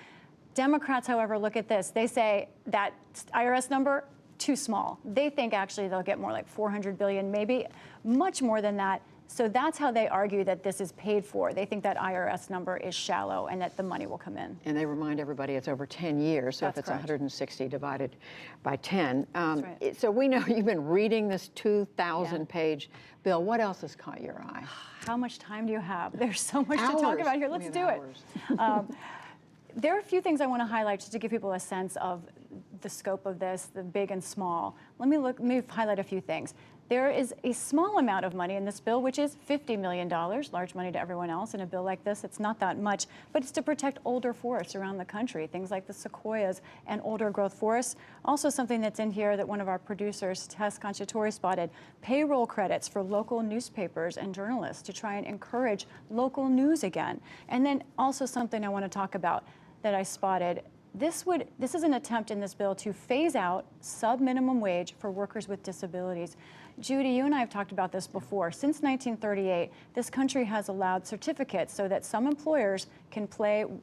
[SPEAKER 22] Democrats, however, look at this. They say that IRS number, too small. They think actually they'll get more like $400 billion, maybe much more than that. So that's how they argue that this is paid for. They think that IRS number is shallow and that the money will come in.
[SPEAKER 7] And they remind everybody it's over 10 years, so
[SPEAKER 22] That's
[SPEAKER 7] if it's
[SPEAKER 22] correct.
[SPEAKER 7] 160 divided by 10.
[SPEAKER 22] right.
[SPEAKER 7] So we know you've been reading this 2,000-page bill. What else has caught your eye?
[SPEAKER 22] How much time do you have? There's so much to talk
[SPEAKER 7] Hours.
[SPEAKER 22] about here.
[SPEAKER 7] We
[SPEAKER 22] Let's
[SPEAKER 7] have
[SPEAKER 22] do
[SPEAKER 7] hours.
[SPEAKER 22] it. There are a few things I want to highlight just to give people a sense of the scope of this, the big and small. Let me highlight a few things. There is a small amount of money in this bill, which is $50 million, large money to everyone else. In a bill like this, it's not that much, but it's to protect older forests around the country, things like the sequoias and older growth forests. Also something that's in here that one of our producers, Tess Conchatori, spotted, payroll credits for local newspapers and journalists to try and encourage local news again. And then also something I want to talk about that I spotted. This is an attempt in this bill to phase out sub-minimum wage for workers with disabilities. Judy, you and I have talked about this before. Since 1938, this country has allowed certificates so that some employers can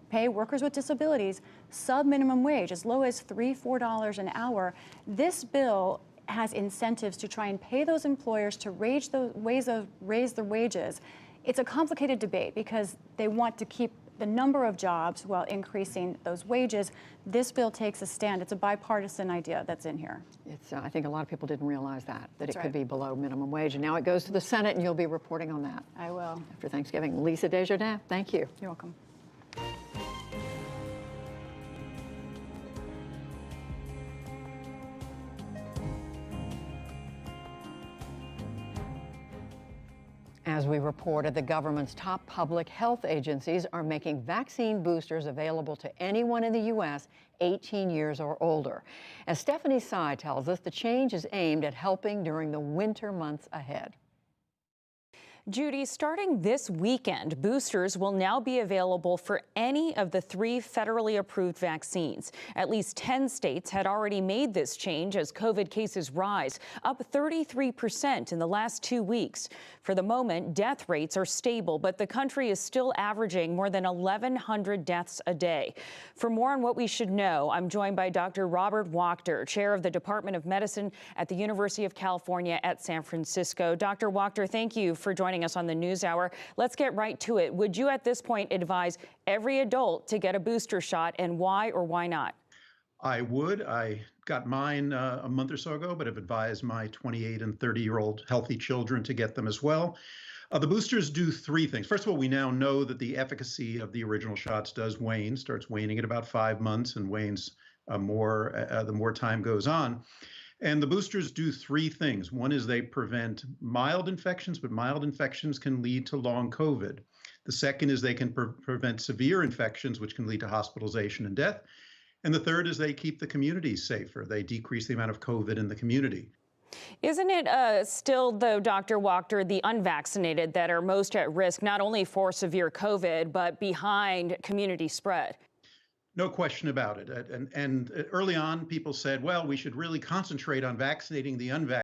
[SPEAKER 22] pay workers with disabilities sub-minimum wage, as low as $3–4 an hour. This bill has incentives to try and pay those employers to raise the wages. It's a complicated debate because they want to keep the number of jobs while increasing those wages. This bill takes a stand. It's a bipartisan idea that's in here.
[SPEAKER 7] I think a lot of people didn't realize that
[SPEAKER 22] That's
[SPEAKER 7] it
[SPEAKER 22] right.
[SPEAKER 7] could be below minimum wage. And now it goes to the Senate, and you'll be reporting on that.
[SPEAKER 22] I will.
[SPEAKER 7] After Thanksgiving. Lisa Desjardins, thank you.
[SPEAKER 22] You're welcome.
[SPEAKER 7] As we reported, the government's top public health agencies are making vaccine boosters available to anyone in the U.S. 18 years or older. As Stephanie Tsai tells us, the change is aimed at helping during the winter months ahead.
[SPEAKER 2] Judy, starting this weekend, boosters will now be available for any of the 3 federally approved vaccines. At least 10 states had already made this change as COVID cases rise, up 33% in the last 2 weeks. For the moment, death rates are stable, but the country is still averaging more than 1,100 deaths a day. For more on what we should know, I'm joined by Dr. Robert Wachter, chair of the Department of Medicine at the University of California at San Francisco. Dr. Wachter, thank you for joining us on the NewsHour. Let's get right to it. Would you at this point advise every adult to get a booster shot, and why or why not?
[SPEAKER 5] I would. I got mine a month or so ago, but have advised my 28 and 30-year-old healthy children to get them as well. The boosters do 3 things. First of all, we now know that the efficacy of the original shots does wane, starts waning at about 5 months and wanes more the more time goes on. And the boosters do 3 things. One is they prevent mild infections, but mild infections can lead to long COVID. The second is they can prevent severe infections, which can lead to hospitalization and death. And the third is they keep the community safer. They decrease the amount of COVID in the community.
[SPEAKER 2] Isn't it still, though, Dr. Wachter, the unvaccinated that are most at risk, not only for severe COVID, but behind community spread?
[SPEAKER 5] No question about it. And early on, people said, well, we should really concentrate on vaccinating the unvaccinated.